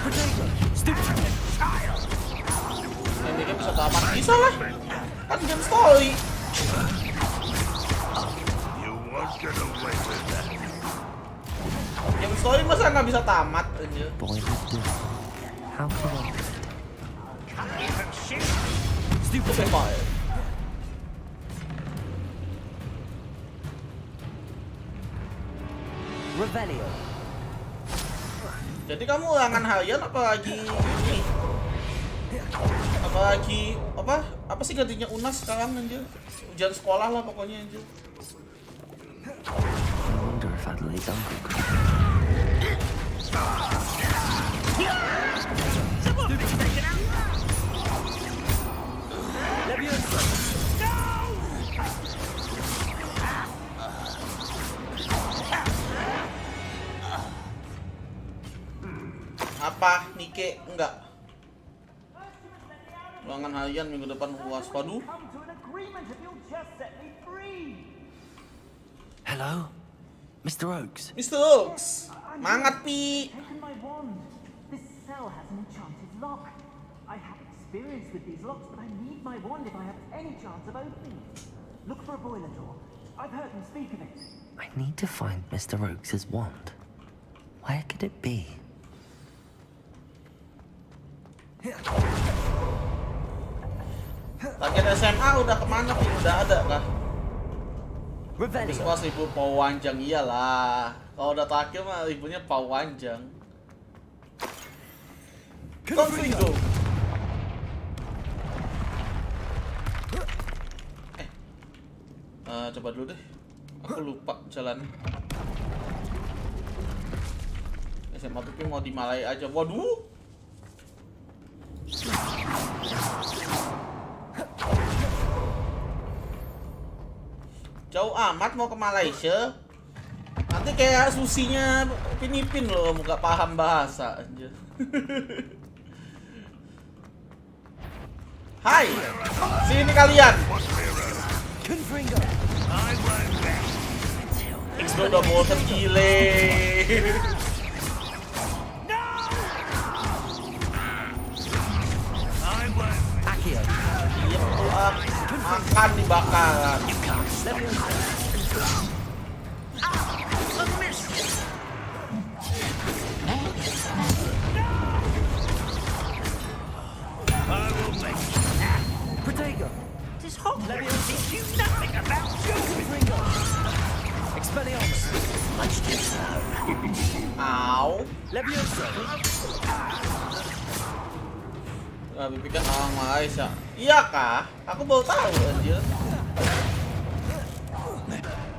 Protego. Stupid child. Ini kan bisa tamat. Bisa lah. Kan game story. You won't get away with that. Game story masa nggak bisa tamat aja. Boy, how can I? Stupid boy. Revelio. Jadi kamu ulangan harian apalagi ini? Apalagi apa sih gantinya UNAS sekarang anjir? Ujian sekolah lah pokoknya anjir. I wonder if Adelaide's uncle could. Apa Nike enggak? Ulangan harian minggu depan UAS. Waduh. Hello, Mr. Oakes. Mr. Oakes. Mangat pi. Taken my wand. This cell has an enchanted lock. I have experience with these locks, but I need my wand if I have any chance of opening it. Look for a boiler door. I've heard them speak of it. I need to find Mr. Oakes' wand. Where could it be? Target SMA udah kemana pi? Udah ada kah? Revelio. Semua 1000 pawanjang iyalah. Kalau udah terakhir mah 1000-nya pawanjang. Confringo. Coba dulu deh. Aku lupa jalan. SMA tuh mau di Malaya aja. Waduh. Jauh amat mau ke Malaysia. Nanti kayak susinya Pinipin loh, kamu gak paham bahasa aja. Hai, sini kalian. X2 udah bosen gile. Iya betul makan dibakaran. Protego. Does Hogwarts teach you nothing about children? Expelliarmus. Much too slow. Au. Leviosa. Bibi kan orang Malaysia. Iya kah? Aku baru tahu anjir.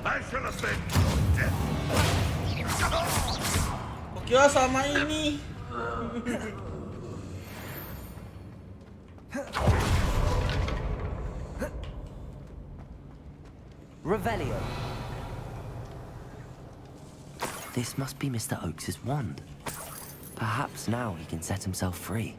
I shall have been. Kukira sama ini. Revelio. This must be Mr. Oakes' wand. Perhaps now he can set himself free.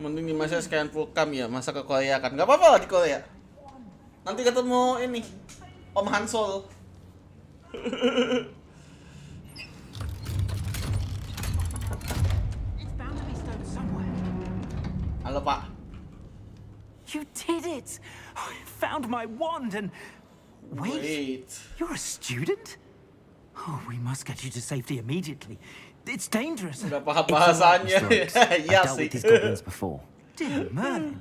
Mending di masa sekalian full cam ya, masa ke Korea kan. Gak apa-apa lah di Korea. Nanti ketemu ini Om Hansol. Halo Pak. You did it! I found my wand and... Wait. You're a student? Oh, we must get you to safety immediately. It's dangerous. Udah paham bahasanya. Iya I've dealt sih. with these goblins before. Dear Merlin,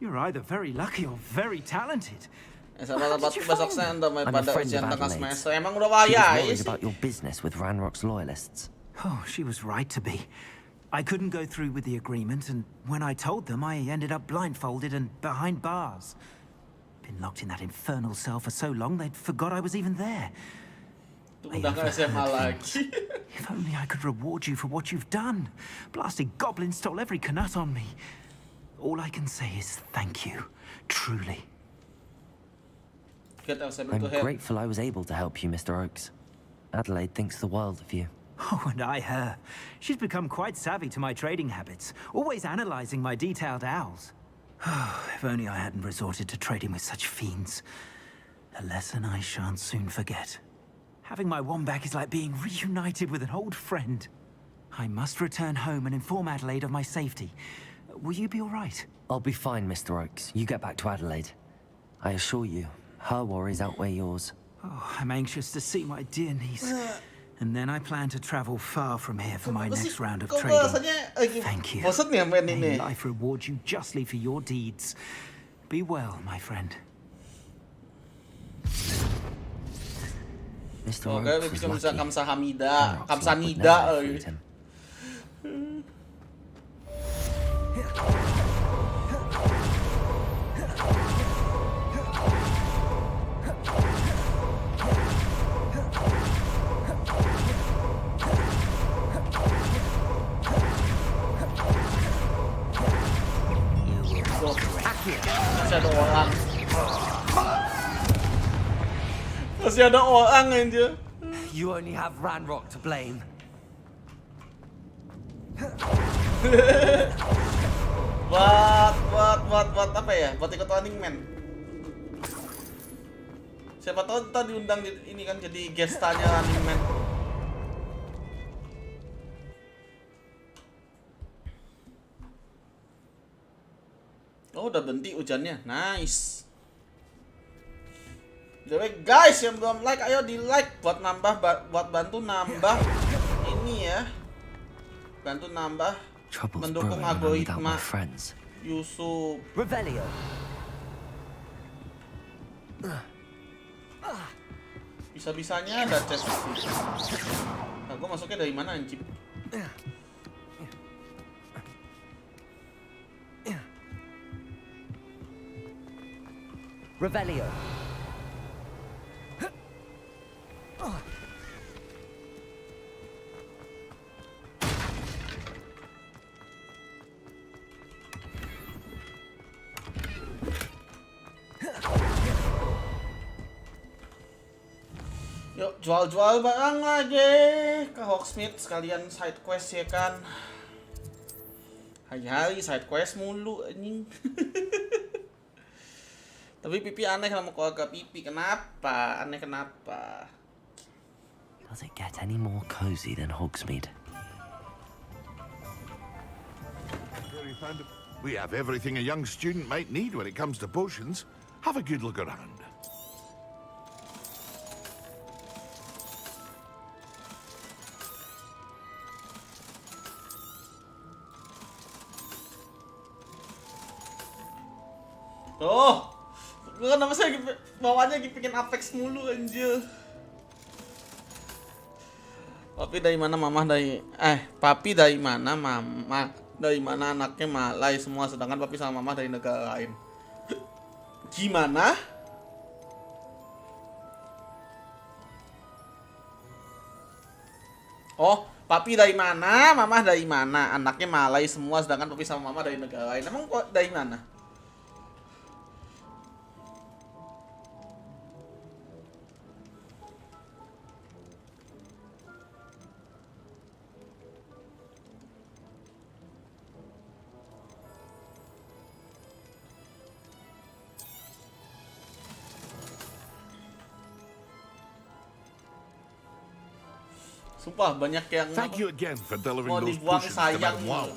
you're either very lucky or very talented. Salah satu besok saya untuk I'm a pada friend ujian of tengah Adelaide's. semester. Emang udah She was wayai worried sih. about your business with Ranrock's loyalists. Oh, she was right to be. I couldn't go through with the agreement, and when I told them, I ended up blindfolded and behind bars. Been locked in that infernal cell for so long, they'd forgot I was even there. Udah nggak SMA lagi. If only I could reward you for what you've done. Blasted goblins stole every kanut on me. All I can say is thank you, truly. I'm grateful I was able to help you, Mr. Oakes. Adelaide thinks the world of you. Oh, and I her. She's become quite savvy to my trading habits, always analyzing my detailed owls. If only I hadn't resorted to trading with such fiends. A lesson I shan't soon forget. Having my wand back is like being reunited with an old friend. I must return home and inform Adelaide of my safety. Will you be all right? I'll be fine, Mr. Oakes. You get back to Adelaide. I assure you, her worries outweigh yours. Oh, I'm anxious to see my dear niece. And then I plan to travel far from here for my next round of trading. Thank you. May life reward you justly for your deeds. Be well, my friend. Mr. Oke, Oakes bisa was bisa lucky. Kamsahamnida, Ranrock's Kamsanida. luck would never have freed him. Masih ada orang. Masih ada orang aja. You only have Ranrock to blame. Buat apa ya? Buat ikut Running Man. Siapa tahu kita diundang ini kan jadi gestanya Running Man. Oh, udah berhenti hujannya. Nice. Jadi guys yang belum like, ayo di like buat nambah, buat bantu nambah ini ya. Bantu nambah mendukung algoritma Yusuf. Revelio. Bisa-bisanya ada chat. Nah, gue masuknya dari mana anjing? Revelio. Yuk jual-jual barang lagi ke Hogsmeade sekalian side quest ya kan. Hari-hari side quest mulu anjing. Tapi Pipi aneh sama keluarga Pipi. Kenapa? Aneh kenapa? Does it get any more cozy than Hogsmeade? We have everything a young student might need when it comes to potions. Have a good look around. Oh, kenapa saya bawaannya bikin Apex mulu anjir. Papi dari mana, mama dari papi dari mana, mama dari mana, anaknya Malay semua, sedangkan papi sama mama dari negara lain. Gimana? Oh, papi dari mana, mama dari mana, anaknya Malay semua, sedangkan papi sama mama dari negara lain. Emang kok dari mana? Sumpah banyak yang Thank you again for delivering mau those dibuang potions to sayang. Madam Wong.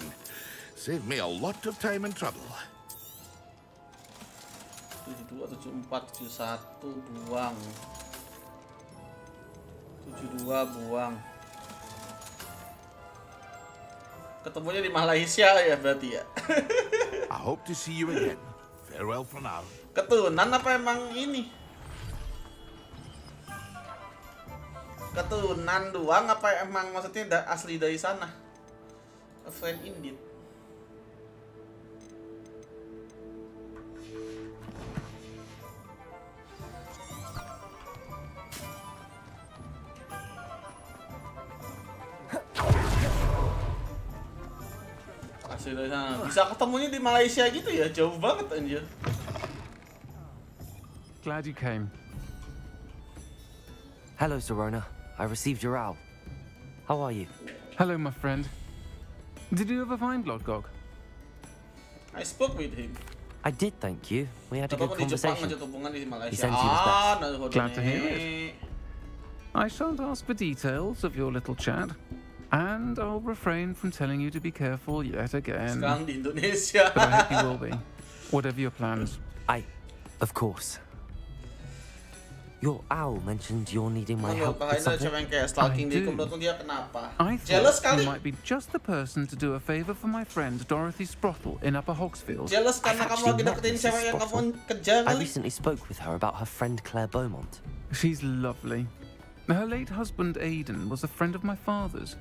Saved me a lot of time and trouble. 72, 74, 71 buang. 72 buang. Ketemunya di Malaysia ya berarti ya. I hope to see you again. Farewell for now. Keturunan apa emang ini? Keturunan doang apa emang maksudnya asli dari sana? A friend indeed. Asli dari sana. Bisa ketemunya di Malaysia gitu ya? Jauh banget anjir. Glad you came. Hello, Serona. I received your owl. How are you? Hello, my friend. Did you ever find Lodgok? I spoke with him. I did, thank you. We had a good Di Jepang conversation. aja hubungan di Malaysia. He sends you his best. Naruhodo Glad to hear nih. I shan't ask for details of your little chat, and I'll refrain from telling you to be careful yet again. Sekarang di Indonesia. But I hope you will be, whatever your plans. Of course. Your owl mentioned you're needing my help with Makanya something. cewek yang kayak stalking I dia, do. kemudian dia kenapa? I Jealous thought kali? you might be just the person to do a favor for my friend Dorothy Sprottle in Upper Hogsfield. Jealous karena I've kamu actually lagi met deketin Mrs. cewek yang kamu Sprottle. kejar I kali? recently spoke with her about her friend Claire Beaumont. She's lovely. Her late husband Aidan was a friend of my father's.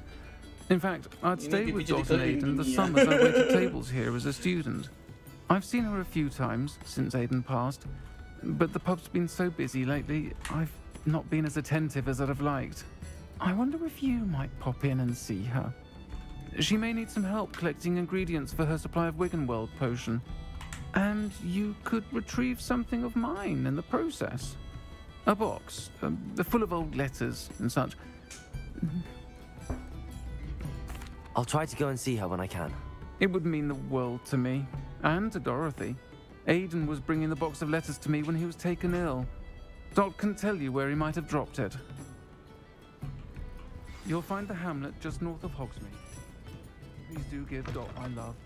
In fact, I'd Ini stayed with jadi Dot and keliling Aidan the dunia. summers I waited tables here as a student. I've seen her a few times since Aidan passed, but the pub's been so busy lately, I've not been as attentive as I'd have liked. I wonder if you might pop in and see her. She may need some help collecting ingredients for her supply of Wiggenweld potion. And you could retrieve something of mine in the process. A box, full of old letters and such. I'll try to go and see her when I can. It would mean the world to me, and to Dorothy. Aidan was bringing the box of letters to me when he was taken ill. Dot can tell you where he might have dropped it. You'll find the hamlet just north of Hogsmeade. Please do give Dot my love.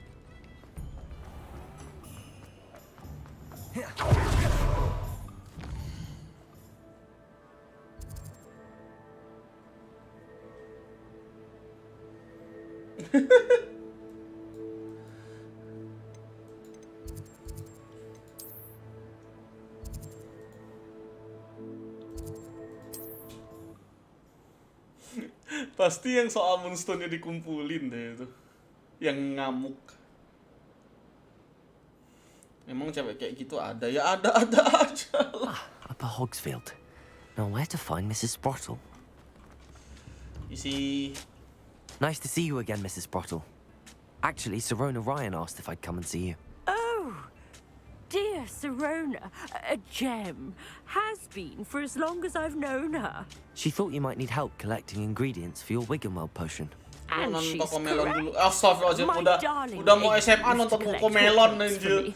Pasti yang soal moonstone-nya dikumpulin deh itu. Yang ngamuk. Emang cewek kayak gitu ada ya? Ada aja lah. Upper Hogsfield. Now where to find Mrs. Sprottle? Isi. Nice to see you again, Mrs. Sprottle. Actually, Serona Ryan asked if I'd come and see you. Oh, dear Serona, a gem. Has been for as long as I've known her. She thought you might need help collecting ingredients for your Wiggenweld potion. And Nonton she's toko melon correct. dulu. Astagfirullahaladzim, My darling udah mau Aidan SMA used nonton to toko collect melon orchids for anjir. me.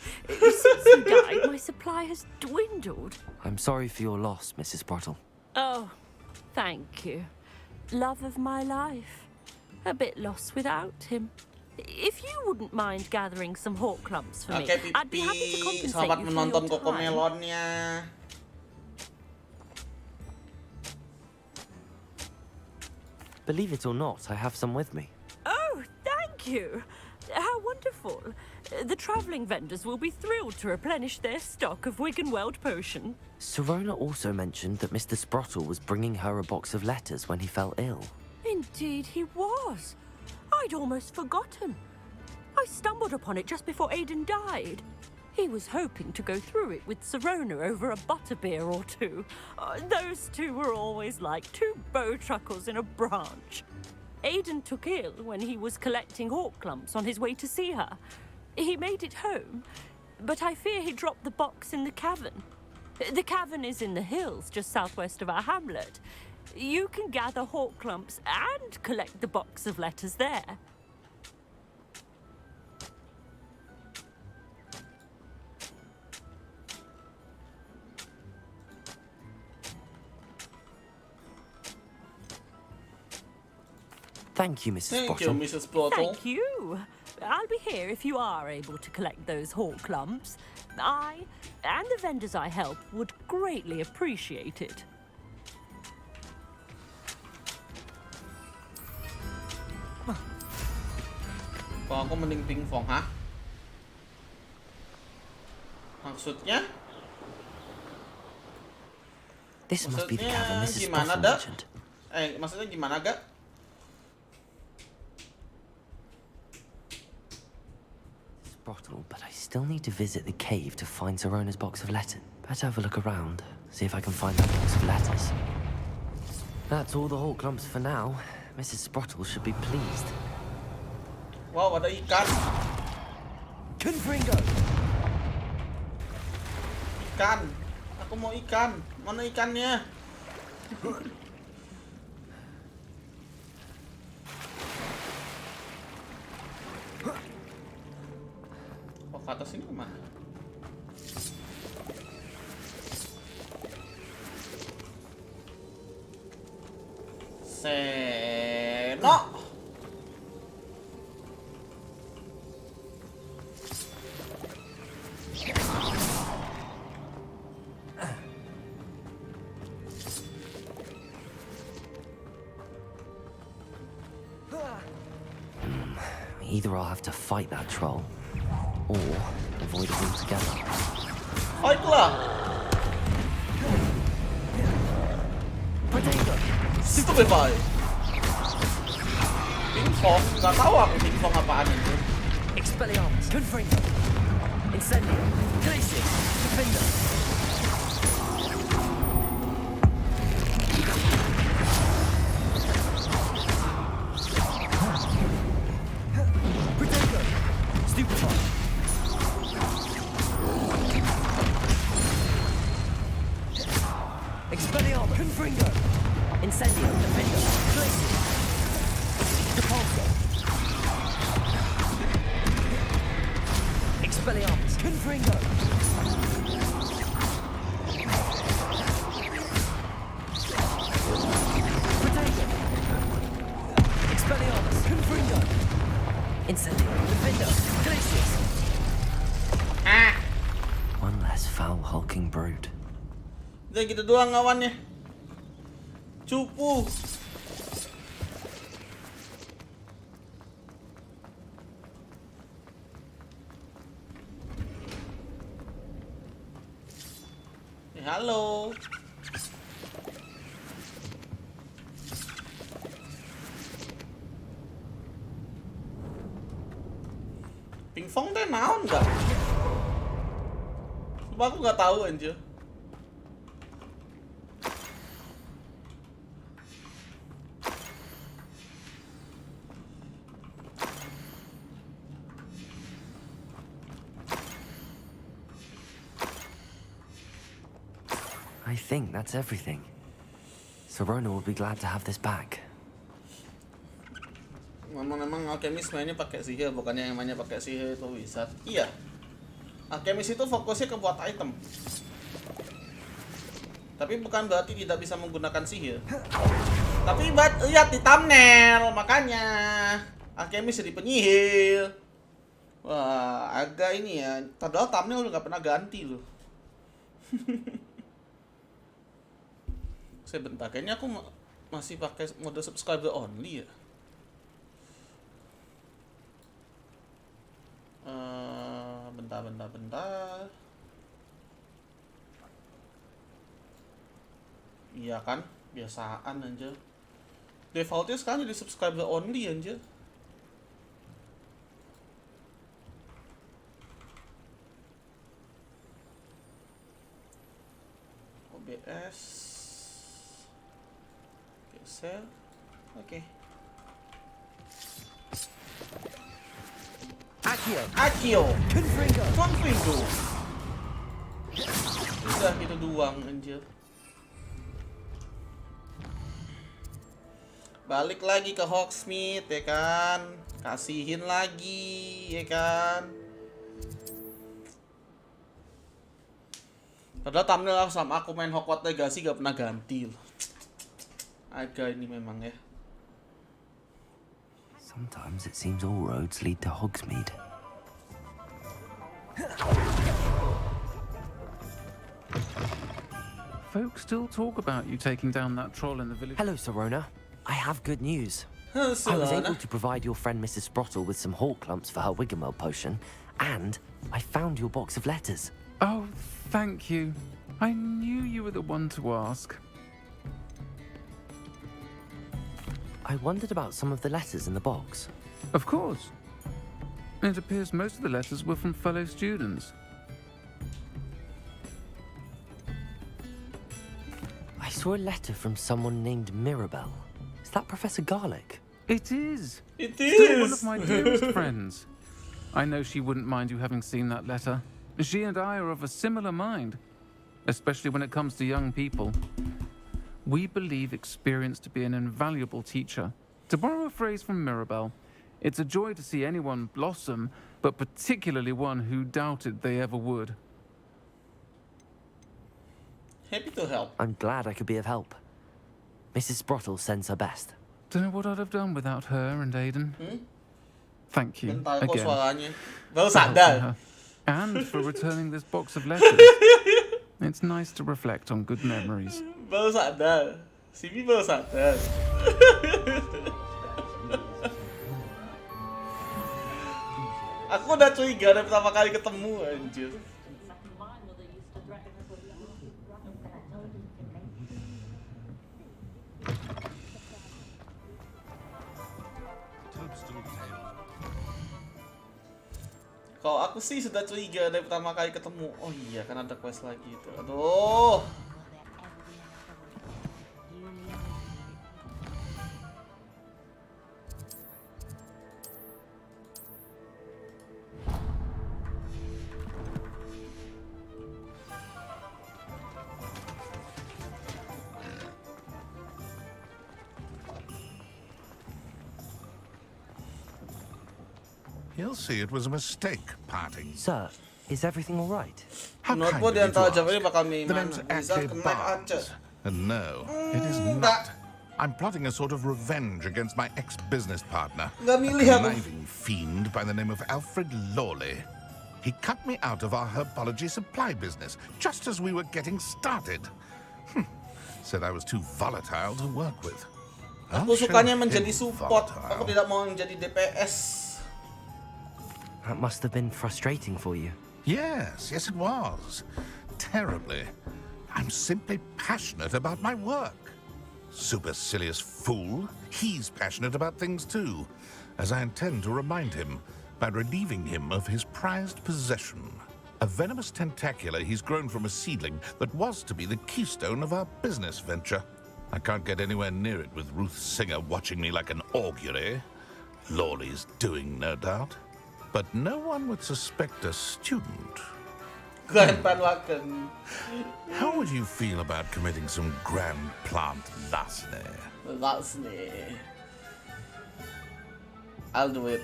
Since he died, my supply has dwindled. I'm sorry for your loss, Mrs. Sprottle. Oh, thank you. Love of my life. A bit lost without him. If you wouldn't mind gathering some hawk clumps for me, Oke, I'd be happy to Pipi, compensate selamat you for menonton your toko time. melonnya. Believe it or not, I have some with me. Oh, thank you. How wonderful. The travelling vendors will be thrilled to replenish their stock of Wiggenweld potion. Serona also mentioned that Mr. Sprottle was bringing her a box of letters when he fell ill. Indeed he was. I'd almost forgotten. I stumbled upon it just before Aidan died. He was hoping to go through it with Serona over a butterbeer or two. Those two were always like two bowtruckles in a branch. Aidan took ill when he was collecting hawk clumps on his way to see her. He made it home, but I fear he dropped the box in the cavern. The cavern is in the hills just southwest of our hamlet. You can gather hawk clumps and collect the box of letters there. Thank you, Mrs. Thank you, Sprottle. Mrs. Sprottle. Thank you. I'll be here if you are able to collect those hawk clumps. I and the vendors I help would greatly appreciate it. Kalau aku mending pingpong, hah? Maksudnya? This must be the cavern Mrs. Gimana, Spoffle Dak? mentioned. Maksudnya gimana, Gak? Sprottle, but I still need to visit the cave to find Sorona's box of letters. Better have a look around, see if I can find that box of letters. That's all the hawk clumps for now. Mrs. Sprottle should be pleased. Wow, ada ikan. Confringo! Ikan. Aku mau ikan. Mana ikannya? Oh, ke atas ini kemana? Seno. Either I'll have to fight that troll, or avoid it altogether. Baiklah. Stupefy. Pingpong, nggak tahu aku pingpong apaan itu. Expelliarmus, Confringo, Incendio, Glacius, Defender. Expelliarmus, Confringo, Incendio, Defender, Glacius, Depulso. Expelliarmus, Confringo. Protego. Expelliarmus, Confringo. Incendio, Defender, Glacius. One less foul hulking brood. Udah gitu doang ngawannya. Cupu. Halo. Pingpong teh naon enggak? Coba aku nggak tahu anjir. I think that's everything. Sorona will be glad to have this back. Memang alkemis mainnya pakai sihir, bukannya yang mainnya pakai sihir itu wizard. Iya. Alkemis itu fokusnya ke buat item. Tapi bukan berarti tidak bisa menggunakan sihir. Tapi lihat di thumbnail, makanya alkemis jadi penyihir. Wah, agak ini ya. Padahal thumbnail udah gak pernah ganti loh. Sebentar, kayaknya aku masih pakai mode subscriber only ya. Bentar. Iya kan, biasaan anjir. Defaultnya sekarang jadi subscriber only anjir. OBS geser. Oke. Akio. Confringo. Udah gitu doang anjir. Balik lagi ke Hogsmeade ya kan. Kasihin lagi ya kan. Padahal thumbnail sama aku main Hogwarts Legacy gak pernah ganti loh. Agak ini memang ya. Sometimes it seems all roads lead to Hogsmeade. Folks still talk about you taking down that troll in the village. Hello, Serona. I have good news. I was able to provide your friend Mrs. Sprottle with some hawk clumps for her Wiggamel potion, and I found your box of letters. Oh, thank you. I knew you were the one to ask. I wondered about some of the letters in the box. Of course. It appears most of the letters were from fellow students. I saw a letter from someone named Mirabelle. Is that Professor Garlic? It is. It Still one is. of my dearest friends. I know she wouldn't mind you having seen that letter. She and I are of a similar mind, especially when it comes to young people. We believe experience to be an invaluable teacher. To borrow a phrase from Mirabelle, it's a joy to see anyone blossom, but particularly one who doubted they ever would. Happy to help. I'm glad I could be of help. Mrs. Sprottle sends her best. Don't know what I'd have done without her and Aiden. Thank you Kental kok again suaranya. Baru for helping sadar. her, and for returning this box of letters. It's nice to reflect on good memories. Baru sadar. Simi baru sadar. Aku udah curiga dari pertama kali ketemu, anjir. Kalau aku sih sudah curiga dari pertama kali ketemu. Oh iya, kan ada quest lagi itu. Aduh. He'll see it was a mistake parting. Sir, is everything all right? How Menurutku kind di of you to antara ask. jawab ini bakal The Meiman. name's Bisa Atelier kena aja. And no, it is not. I'm plotting a sort of revenge against my ex-business partner, Nggak a milih aku. conniving fiend by the name of Alfred Lawley. He cut me out of our herbology supply business just as we were getting started. Said I was too volatile to work with. Aku I'll show sukanya him menjadi support. volatile. Aku tidak mau menjadi DPS. That must have been frustrating for you. Yes, yes it was. Terribly. I'm simply passionate about my work. Supercilious fool. He's passionate about things too, as I intend to remind him by relieving him of his prized possession. A venomous tentacular he's grown from a seedling that was to be the keystone of our business venture. I can't get anywhere near it with Ruth Singer watching me like an augury. Lawley's doing, no doubt. But no one would suspect a student. Grand Panwaken. How would you feel about committing some grand plant larceny? Larceny. I'll do it.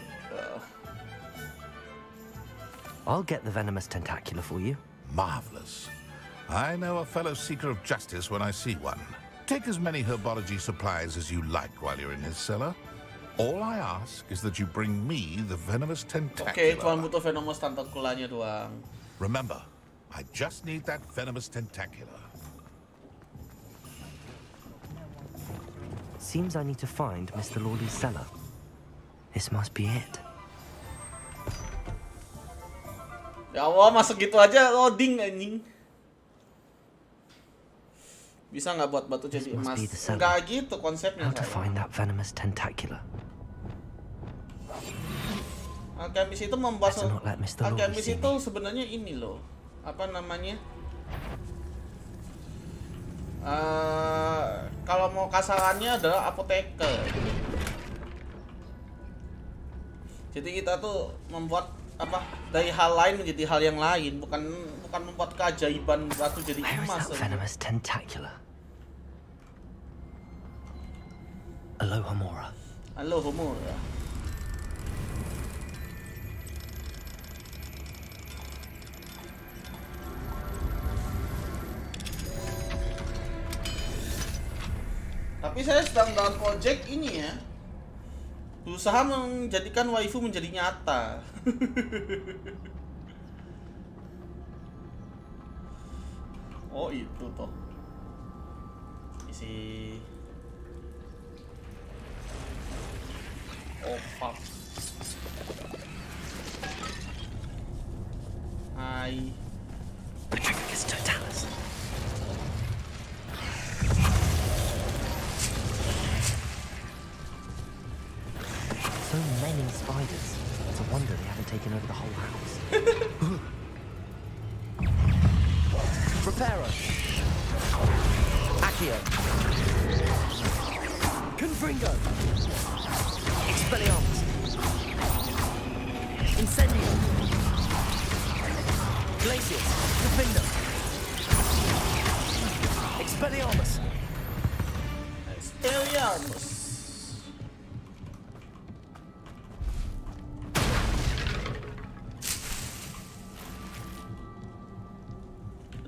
I'll get the venomous tentacula for you. Marvelous. I know a fellow seeker of justice when I see one. Take as many herbology supplies as you like while you're in his cellar. All I ask is that you bring me the venomous tentacular. Oke, cuma butuh venomous tentaculanya doang. Remember, I just need that venomous tentacular. Seems I need to find Mr. Lawley's cellar. This must be it. Ya Allah, masuk gitu aja loading anjing. Bisa nggak buat batu jadi emas? Nggak gitu konsepnya. How to find that venomous tentacular? Alkemis itu membuat Better not let Mr. Lawley Alkemis see itu sebenarnya ini loh. Apa namanya? Kalau mau kasarannya adalah apoteker. Jadi kita tuh membuat apa dari hal lain menjadi hal yang lain, bukan membuat keajaiban batu jadi Where is emas. that venomous tentacular? Aloha Mora. Halo homo ya. Tapi saya sedang dalam project ini ya. Berusaha menjadikan waifu menjadi nyata. Oh itu toh. Isi. Oh fuck. Hai. Patricus totalis. So many spiders. It's a wonder they haven't taken over the whole house. Preparo. Accio. Confringo. Expelliarmus. Incendio. Glacius. Defender. Expelliarmus. Expelliarmus.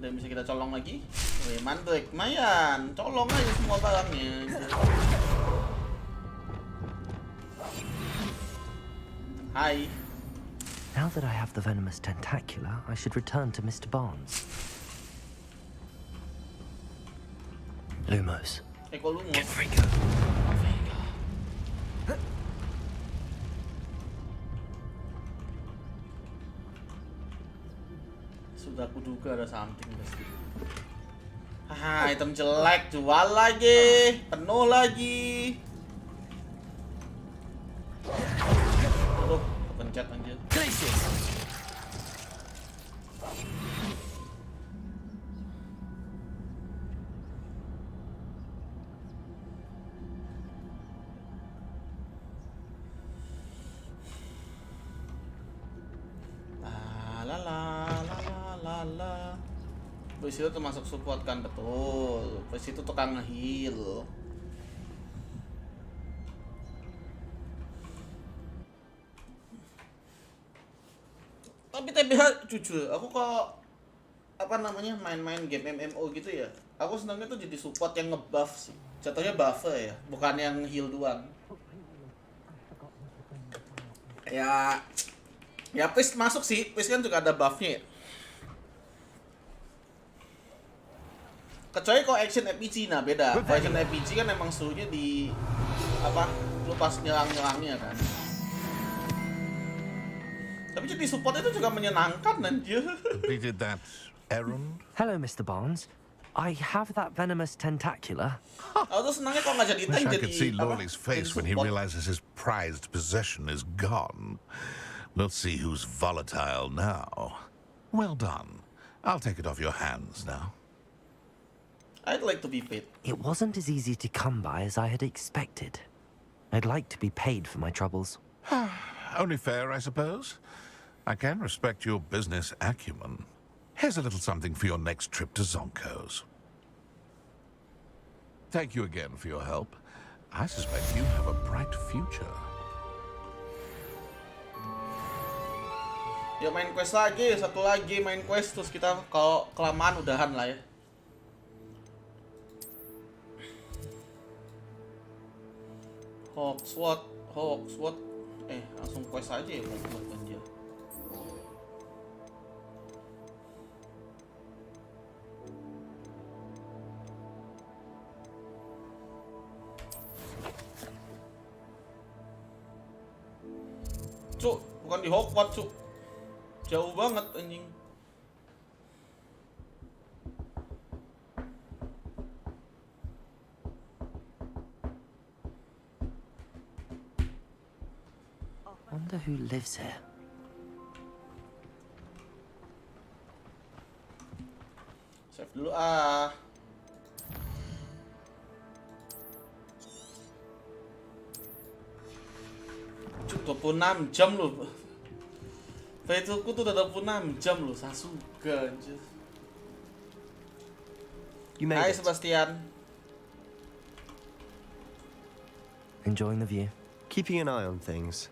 Ada yang bisa kita colong lagi? Wih, mantek, lumayan. Colong aja semua barangnya. Hai. Now that I have the venomous tentacula, I should return to Mr. Barnes. Lumos. Kok Lumos? Confringo. Sudah kuduga ada something pasti. Haha, item jelek, jual lagi, penuh lagi. Aduh, kepencet anjir. Bus itu termasuk support kan, betul. Bus itu tukang nge-heal. Tapi TBH jujur, aku kok main-main game MMO gitu ya. Aku senangnya tuh jadi support yang nge-buff sih. Jatuhnya buffer ya, bukan yang heal doang. Ya Priest masuk sih. Priest kan juga ada buffnya ya. Kecuali kalau action RPG, nah beda. Kalau action RPG kan emang suruhnya di lu pas nyerang-nyerangnya kan. Tapi jadi support itu juga menyenangkan anjir. Completed that errand? Hello, Mr. Barnes. I have that venomous tentacula. Aku tuh senangnya kalau nggak jadi tank, Wish I jadi could see Lawley's face when he support. realizes his prized possession is gone. We'll see who's volatile now. Well done. I'll take it off your hands now. I'd like to be paid. It wasn't as easy to come by as I had expected. I'd like to be paid for my troubles. Only fair, I suppose. I can respect your business acumen. Here's a little something for your next trip to Zonko's. Thank you again for your help. I suspect you have a bright future. Ya main quest lagi, satu lagi main quest, terus kita kalau kelamaan udahan lah ya. Hogwarts. Langsung quest aja ya buat anjir. Cuk, bukan di Hogwarts, cuk. Jauh banget anjing. Wonder who lives here. Save dulu ah. Cuk, 26 jam loh. Facebookku tuh udah 26 jam loh, Sasuga anjir. Hai Sebastian. Enjoying the view. Keeping an eye on things.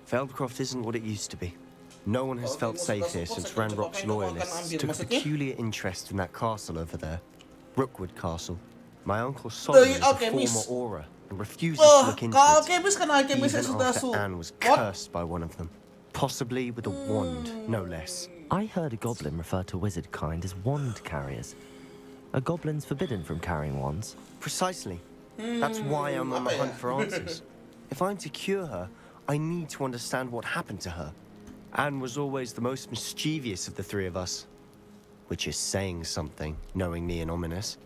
Feldcroft isn't what it used to be. No one has felt safe here since Ranrock's loyalists took a peculiar interest in that castle over there. Rookwood Castle. My uncle Solomon is a former aura. and refuses to look into Kalau it. alkemis kan alkemisnya Even sudah after Anne was What? cursed by one of them, possibly with a wand, no less. I heard a goblin refer to wizard kind as wand carriers. Are goblins forbidden from carrying wands? Precisely. That's why I'm on the hunt for answers. If I'm to cure her, I need to understand what happened to her. Anne was always the most mischievous of the three of us, which is saying something, knowingly and ominous.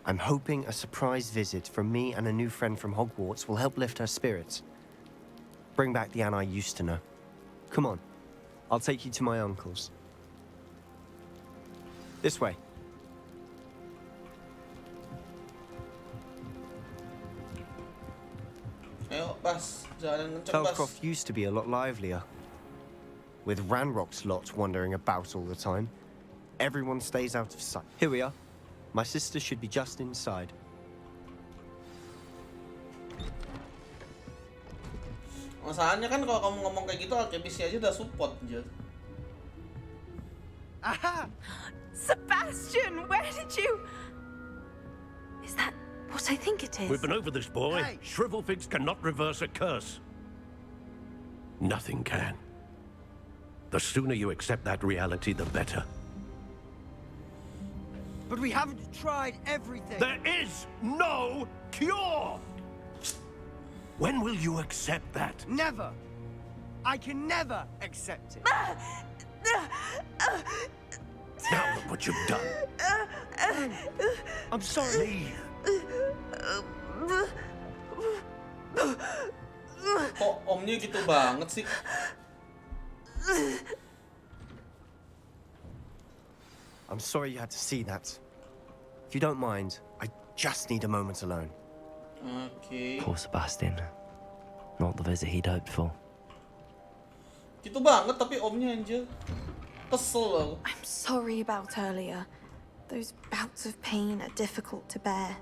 I'm hoping a surprise visit from me and a new friend from Hogwarts will help lift her spirits. Bring back the Anne I used to know. Come on, I'll take you to my uncle's. This way. Ayo, Bas. Jalan kenceng, Bas. Feldcroft used to be a lot livelier, with Ranrock's lot wandering about all the time. Everyone stays out of sight. Here we are. My sister should be just inside. Masalahnya kan kalau kamu ngomong kayak gitu, alkemisnya aja udah support aja. Aha! Sebastian, where did you... Is that what I think it is? We've been over this, boy. Hey. Shrivelfigs cannot reverse a curse. Nothing can. The sooner you accept that reality, the better. But we haven't tried everything. There is no cure! When will you accept that? Never. I can never accept it. Now look what you've done. I'm sorry. Leave. Kok omnya gitu banget sih? I'm sorry you had to see that. If you don't mind, I just need a moment alone. Okay. Poor Sebastian. Not the visit he'd hoped for. Gitu banget tapi omnya anjir. Kesel loh. I'm sorry about earlier. Those bouts of pain are difficult to bear.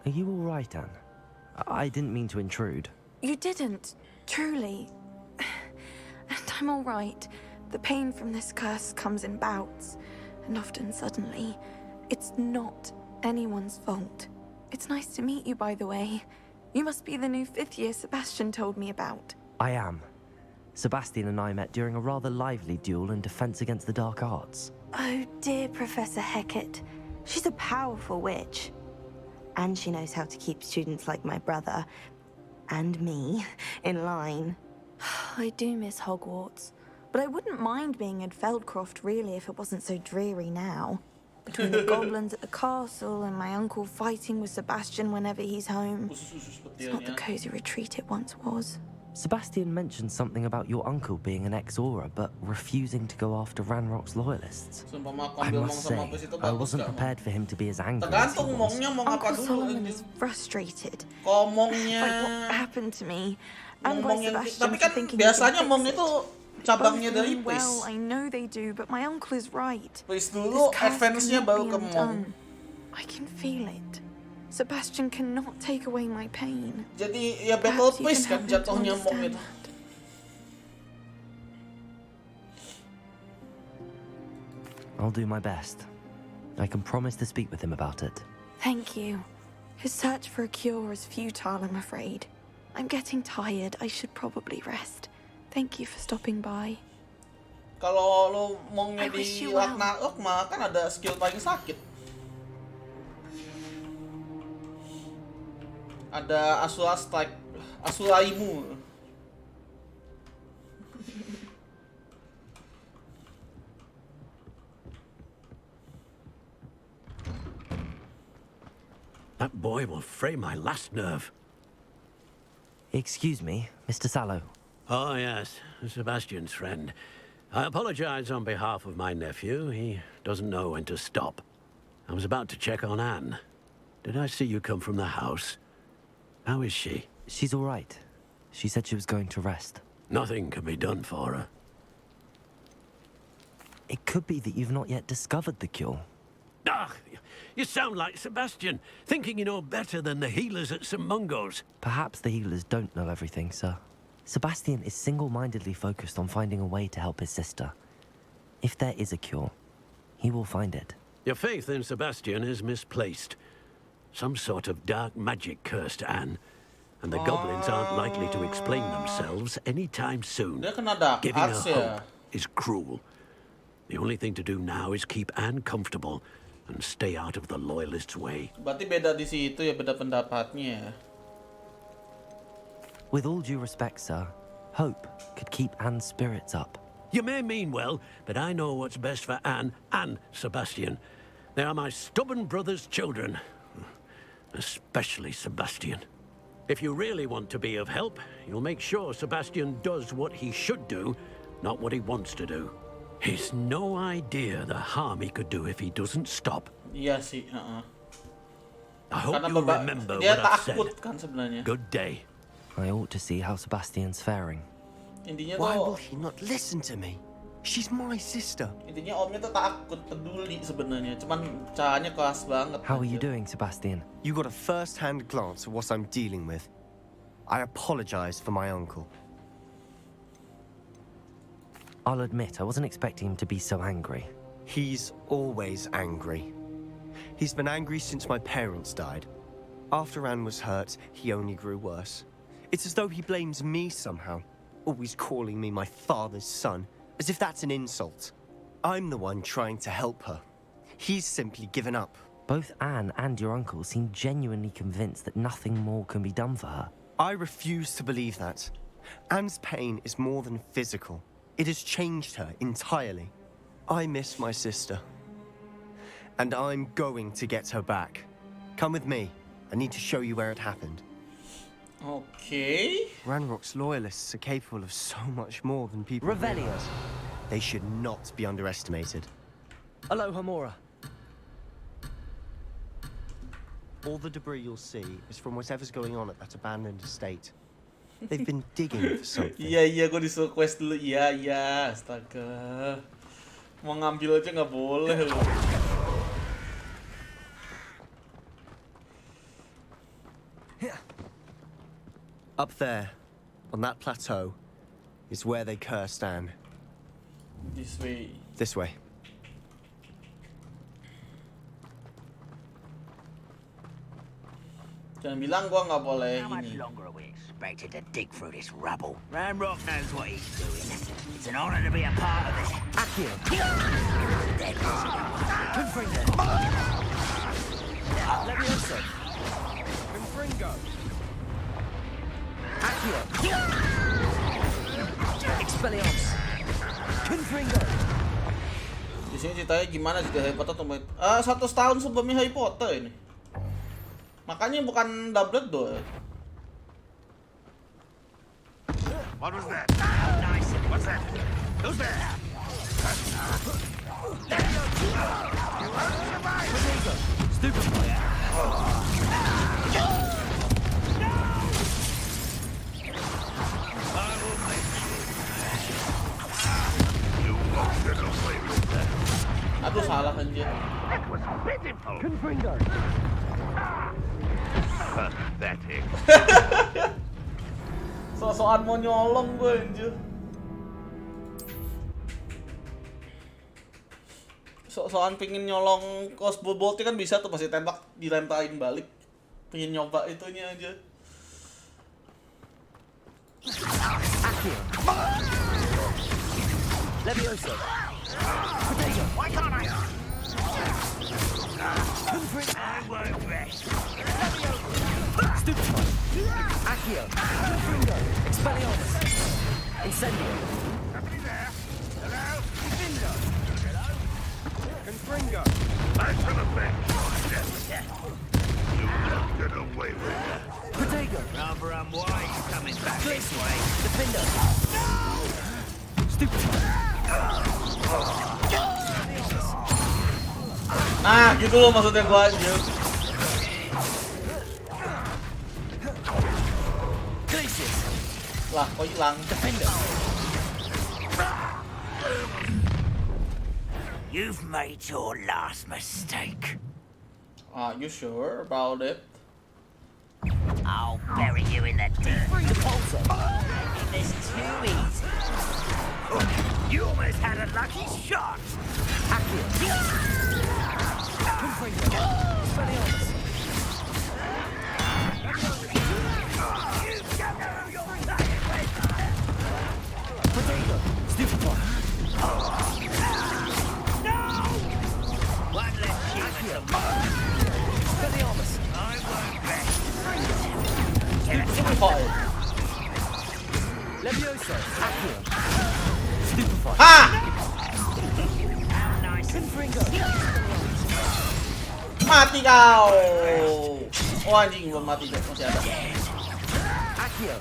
Are you all right, Anne? I didn't mean to intrude. You didn't, truly. And I'm all right. The pain from this curse comes in bouts, and often suddenly. It's not anyone's fault. It's nice to meet you, by the way. You must be the new 5th year Sebastian told me about. I am. Sebastian and I met during a rather lively duel in defense against the dark arts. Oh dear, Professor Hecat. She's a powerful witch. And she knows how to keep students like my brother, and me, in line. I do miss Hogwarts, but I wouldn't mind being in Feldcroft, really, if it wasn't so dreary now. Between the goblins at the castle and my uncle fighting with Sebastian whenever he's home. It's not the cozy retreat it once was. Sebastian mentioned something about your uncle being an ex-Aura, but refusing to go after Ranrock's loyalists. I must say, I wasn't prepared for him to be as angry as he was. Uncle Solomon is frustrated. Ngomongnya. By what happened to me. And by Sebastian tapi kan biasanya mong itu cabangnya dari Priest. Well, I know they do, but my uncle is right. Priest dulu, advance-nya baru ke Mong. I can feel it. Sebastian cannot take away my pain. Jadi ya battle Priest kan jatuhnya Mong itu. I'll do my best. I can promise to speak with him about it. Thank you. His search for a cure is futile, I'm afraid. I'm getting tired. I should probably rest. Thank you for stopping by. Kalau lo Mongnya di Ragnarok mah kan ada skill paling sakit. Ada Asura Strike, Asuraimu. That boy will fray my last nerve. Excuse me, Mr. Sallow. Oh, yes, Sebastian's friend. I apologize on behalf of my nephew. He doesn't know when to stop. I was about to check on Anne. Did I see you come from the house? How is she? She's all right. She said she was going to rest. Nothing can be done for her. It could be that you've not yet discovered the cure. Ah, you sound like Sebastian, thinking you know better than the healers at St. Mungo's. Perhaps the healers don't know everything, sir. Sebastian is single-mindedly focused on finding a way to help his sister. If there is a cure, he will find it. Your faith in Sebastian is misplaced. Some sort of dark magic cursed Anne, and the goblins aren't likely to explain themselves anytime soon. Dia kena dark Giving her arts ya. hope is cruel. The only thing to do now is keep Anne comfortable and stay out of the loyalists' way. Berarti beda di situ ya, beda pendapatnya. With all due respect, sir, hope could keep Anne's spirits up. You may mean well, but I know what's best for Anne and Sebastian. They are my stubborn brother's children. Especially Sebastian. If you really want to be of help, you'll make sure Sebastian does what he should do, not what he wants to do. He's no idea the harm he could do if he doesn't stop. Iya sih, I hope Karena you remember dia what I've said. takut kan sebenarnya. Good day. I ought to see how Sebastian's faring. Intinya Why tuh, will he not listen to me? She's my sister. intinya omnya tuh takut, peduli sebenarnya. Cuman caranya keras banget. How are you doing, Sebastian? You got a first-hand glance at what I'm dealing with. I apologize for my uncle. I'll admit, I wasn't expecting him to be so angry. He's always angry. He's been angry since my parents died. After Anne was hurt, he only grew worse. It's as though he blames me somehow, always calling me my father's son, as if that's an insult. I'm the one trying to help her. He's simply given up. Both Anne and your uncle seem genuinely convinced that nothing more can be done for her. I refuse to believe that. Anne's pain is more than physical. It has changed her entirely. I miss my sister. And I'm going to get her back. Come with me. I need to show you where it happened. Okay. Ranrock's loyalists are capable of so much more than people Revelio. realize. They should not be underestimated. Aloha, Mora. All the debris you'll see is from whatever's going on at that abandoned estate. They've been digging for something. Iya, gue disuruh quest dulu. Iya, astaga. Mau ngambil aja nggak boleh loh. Up there, on that plateau, is where they cursed Anne. This way. This way. Jangan bilang gua nggak boleh How much ini. longer are we expected to dig through this rubble? Ranrock knows what he's doing. It's an honor to be a part of this. Accio. Confringo. Levioso. Confringo. Accio. Expelliarmus. Confringo. Di sini ceritanya gimana jadi Harry Potter tuh? 100 tahun sebelumnya Harry Potter ini. Makanya bukan Dumbledore. What was that? Nice. What's that? Who's there? Stupid boy. Aduh, salah anjir. That was pitiful. Confringo. Pathetic. So-soan mau nyolong gue anjir. So-soan pingin nyolong crossbow boltnya kan bisa tuh, pasti tembak dilemparin balik. Pengen nyoba itunya aja. Accio. Levioso. Why can't I? I won't rest. Stupid boy. Accio. Confringo. Expelliarmus. Incendio. Somebody there? Hello? Confringo. Confringo. Back to the bench. You won't get away with that. Protego. Rather unwise coming back this way. Defender. Stupid boy. Nah, gitu loh maksudnya gua anjir. Glacius. Lah, kok hilang? Defender. You've made your last mistake. Are you sure about it? I'll bury you in the deep. Making this too easy. You almost had a lucky shot. One less human. I won't rest. Levioso, Accio. Stupefy. Ah! Mati kau. Oh anjing, belum mati, masih ada. Accio.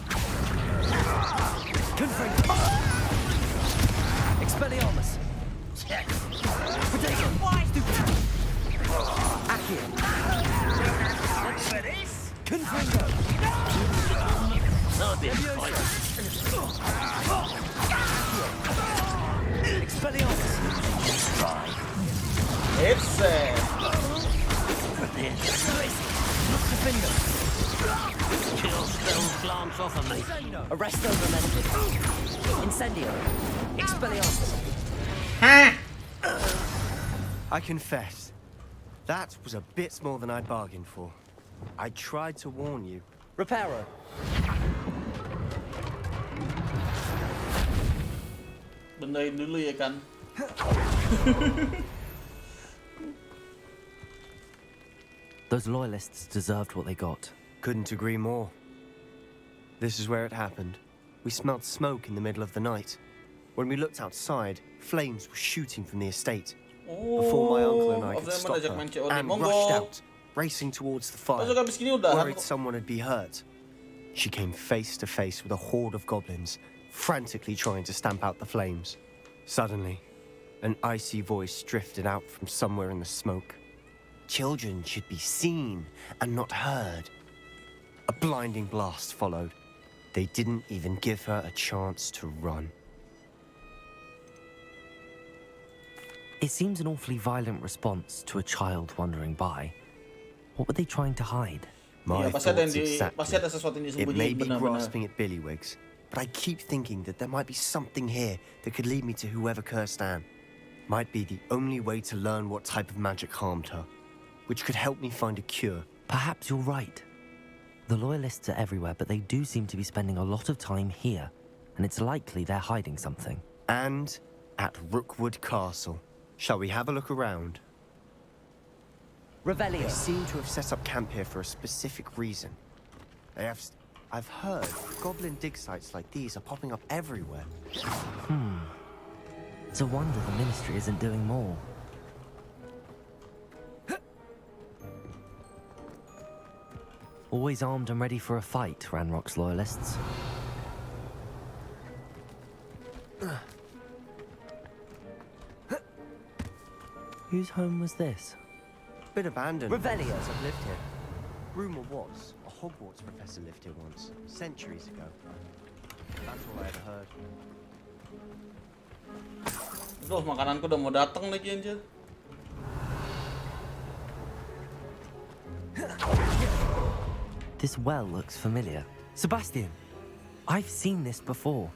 Expelliarmus. Potato. Accio. Look for this. Confringo. Expelliarmus. It's Chill spells glance off of me. Arresto momentum. Incendio. Expelliarmus. I confess, that was a bit more than I bargained for. I tried to warn you. Reparo. Benerin dulu ya kan. Those loyalists deserved what they got. Couldn't agree more. This is where it happened. We smelled smoke in the middle of the night. When we looked outside, flames were shooting from the estate. Before my uncle and I could stop her, Anne rushed out, racing towards the fire, worried someone would be hurt. She came face to face with a horde of goblins, frantically trying to stamp out the flames. Suddenly, an icy voice drifted out from somewhere in the smoke. Children should be seen and not heard. A blinding blast followed. They didn't even give her a chance to run. It seems an awfully violent response to a child wandering by. What were they trying to hide? My thoughts exactly. It may be grasping at Billywigs, but I keep thinking that there might be something here that could lead me to whoever cursed Anne. Might be the only way to learn what type of magic harmed her, which could help me find a cure. Perhaps you're right. The loyalists are everywhere, but they do seem to be spending a lot of time here, and it's likely they're hiding something. And at Rookwood Castle. Shall we have a look around? Revelio. They seem to have set up camp here for a specific reason. I've heard goblin dig sites like these are popping up everywhere. It's a wonder the Ministry isn't doing more. Always armed and ready for a fight, Ranrock's loyalists. Whose home was this? Bit abandoned. Revelio. I've lived here. Rumor was a Hogwarts professor lived here once, centuries ago. That's all I ever heard. Duh, makananku udah mau datang lagi anjir. This well looks familiar. Sebastian, I've seen this before.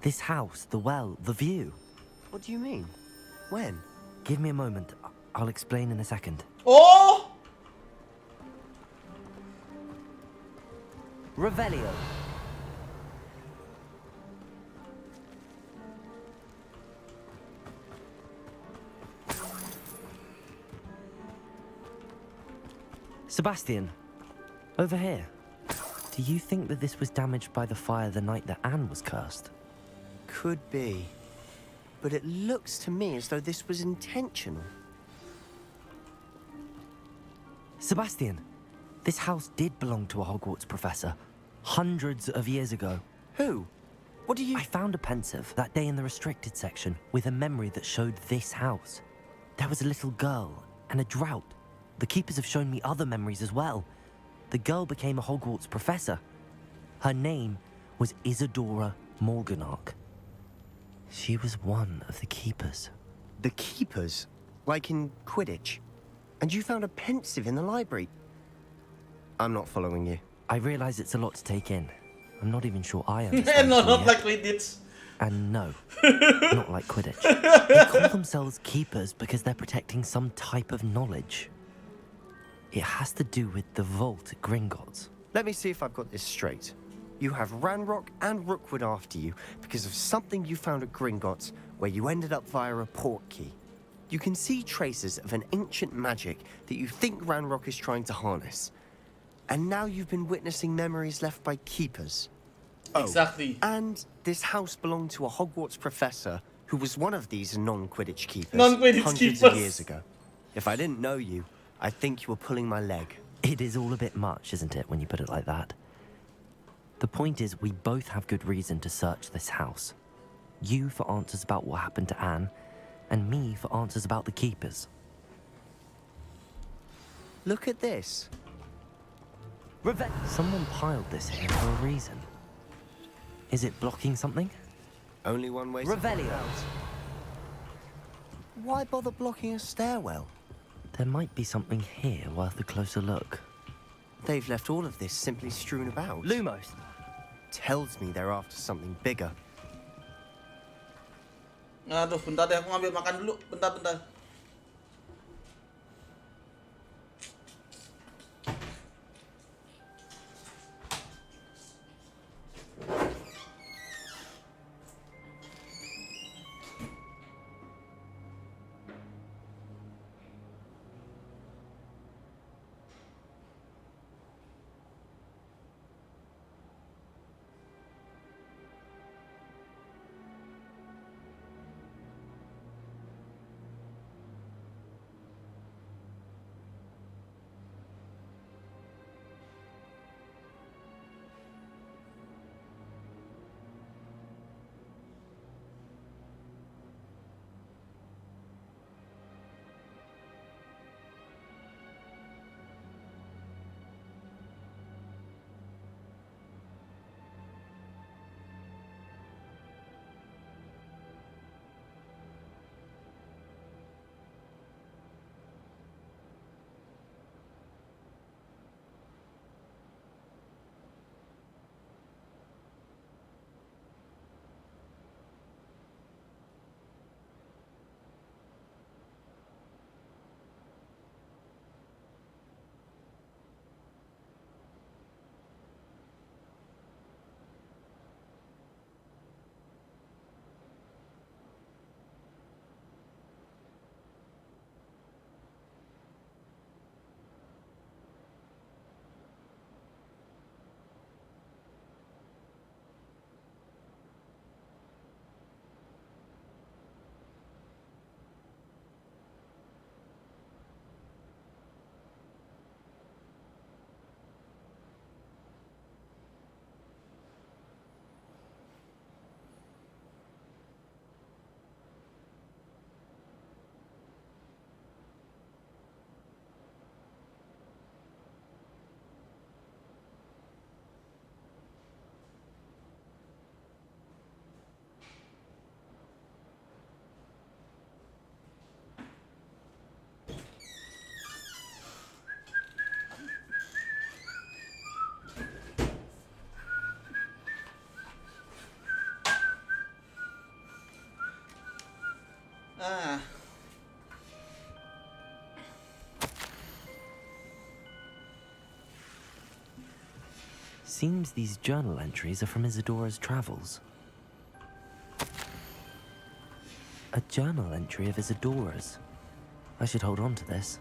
This house, the well, the view. What do you mean? When? Give me a moment. I'll explain in a second. Oh! Revelio. Sebastian, over here. Do you think that this was damaged by the fire the night that Anne was cursed? Could be. But it looks to me as though this was intentional. Sebastian, this house did belong to a Hogwarts professor, hundreds of years ago. Who? What do you... I found a pensive that day in the restricted section with a memory that showed this house. There was a little girl and a drought. The keepers have shown me other memories as well. The girl became a Hogwarts professor. Her name was Isadora Morganach. She was one of the keepers. The keepers? Like in Quidditch? And you found a pensive in the library? I'm not following you. I realize it's a lot to take in. I'm not even sure I understand. No, it not yet. like Quidditch. And no, not like Quidditch. They call themselves keepers because they're protecting some type of knowledge. It has to do with the vault at Gringotts. Let me see if I've got this straight. You have Ranrock and Rookwood after you because of something you found at Gringotts where you ended up via a port key. You can see traces of an ancient magic that you think Ranrock is trying to harness. And now you've been witnessing memories left by keepers. Exactly. And this house belonged to a Hogwarts professor who was one of these non-Quidditch keepers Non-Quidditch hundreds keepers. of years ago. If I didn't know you, I think you were pulling my leg. It is all a bit much, isn't it, when you put it like that? The point is, we both have good reason to search this house. You for answers about what happened to Anne, and me for answers about the keepers. Look at this. Someone piled this here for a reason. Is it blocking something? Only one way to Revelio. find out. Why bother blocking a stairwell? There might be something here worth a closer look. They've left all of this simply strewn about. Lumos. Tells me they're after something bigger. Aduh, bentar deh, aku ngambil makan dulu. Bentar. Seems these journal entries are from Isadora's travels. A journal entry of Isadora's. I should hold on to this.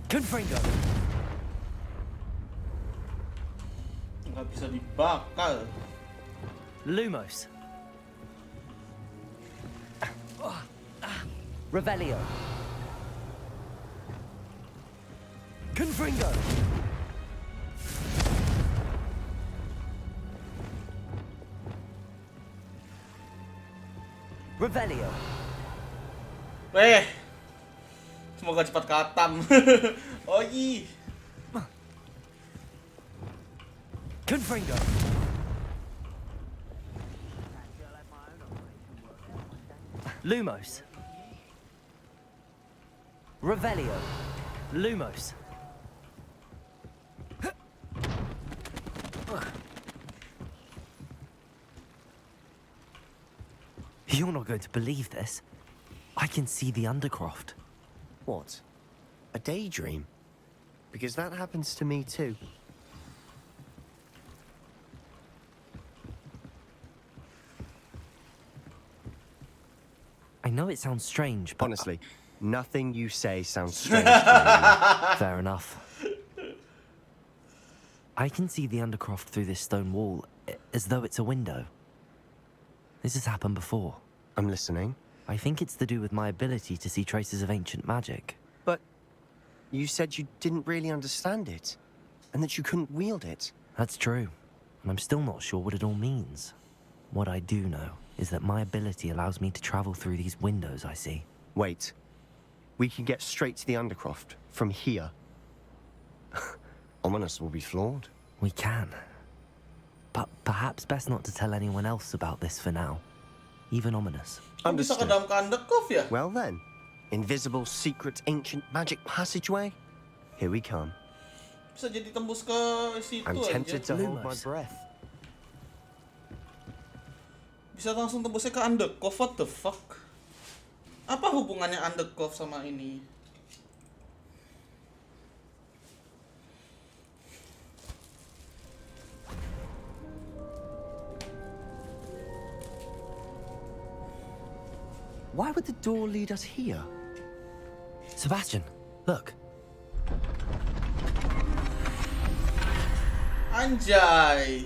Confringo. Nggak bisa dibakar. Lumos. Revelio. Confringo. Revelio. Semoga cepat katam. Oh iya. Confringo. Lumos. Revelio. Lumos. You're not going to believe this. I can see the Undercroft. What? A daydream? Because that happens to me too. I know it sounds strange, but... Honestly, nothing you say sounds strange to me. Fair enough. I can see the Undercroft through this stone wall, as though it's a window. This has happened before. I'm listening. I think it's to do with my ability to see traces of ancient magic. But you said you didn't really understand it, and that you couldn't wield it. That's true, and I'm still not sure what it all means. What I do know is that my ability allows me to travel through these windows I see. Wait. We can get straight to the Undercroft from here. Ominous will be flawed. We can. But perhaps best not to tell anyone else about this for now. Even Ominous. Bisa ke dalam Undercroft ya? Well then, invisible, secret, ancient magic passageway? Here we come. Bisa jadi tembus ke situ I'm tempted aja. to hold my breath. Bisa langsung tembusnya ke Undercroft, what the fuck? Apa hubungannya Undercroft sama ini? Why would the door lead us here? Sebastian, look. Anjay.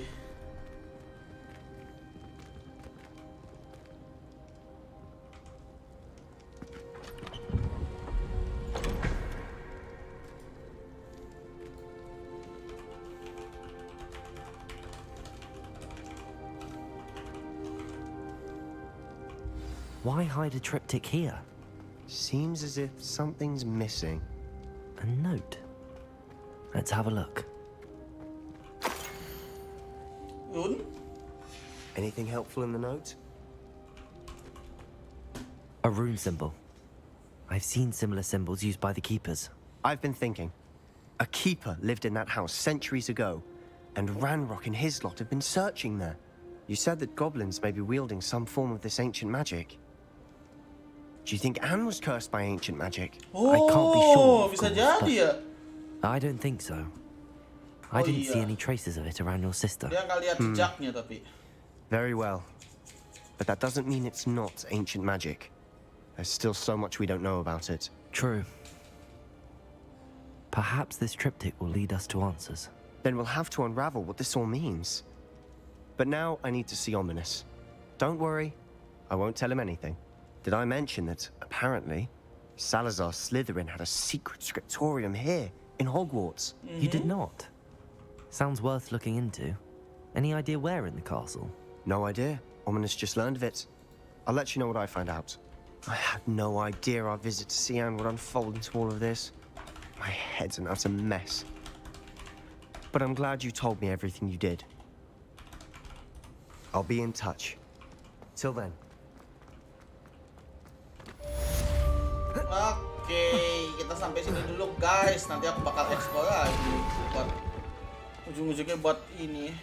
Why hide a triptych here? Seems as if something's missing. A note. Let's have a look. Anything helpful in the note? A rune symbol. I've seen similar symbols used by the keepers. I've been thinking. A keeper lived in that house centuries ago, and Ranrock and his lot have been searching there. You said that goblins may be wielding some form of this ancient magic. Do you think Anne was cursed by ancient magic? I can't be sure, of bisa course, jadi ya. I don't think so. I didn't see any traces of it around your sister. Dia nggak lihat jejaknya tapi. Very well. But that doesn't mean it's not ancient magic. There's still so much we don't know about it. True. Perhaps this triptych will lead us to answers. Then we'll have to unravel what this all means. But now I need to see Ominous. Don't worry, I won't tell him anything. Did I mention that, apparently, Salazar Slytherin had a secret scriptorium here, in Hogwarts? You did not? Sounds worth looking into. Any idea where in the castle? No idea. Ominous just learned of it. I'll let you know what I find out. I had no idea our visit to Sian would unfold into all of this. My head's an utter mess. But I'm glad you told me everything you did. I'll be in touch. Till then. Oke, kita sampai sini dulu guys. Nanti aku bakal explore lagi buat ujung-ujungnya buat ini.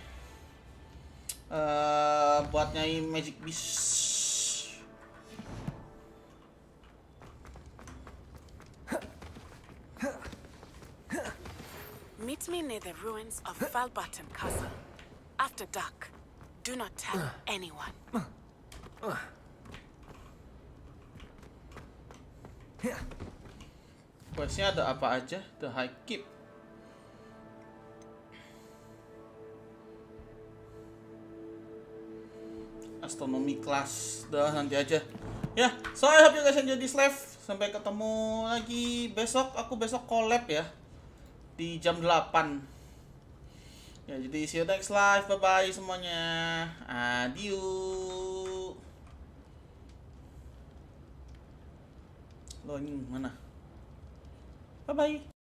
Buat nyai Magic Beast. Meet me near the ruins of Falbutton Castle. After dark. Do not tell anyone. Questnya ada apa aja? The High Keep. Astronomy class. Dah nanti aja. Ya, so I hope you guys enjoy this live. Sampai ketemu lagi besok. Aku besok collab ya. Di jam 8. Ya, jadi see you next live. Bye bye semuanya. Adieu. Lo ini mana? Bye bye.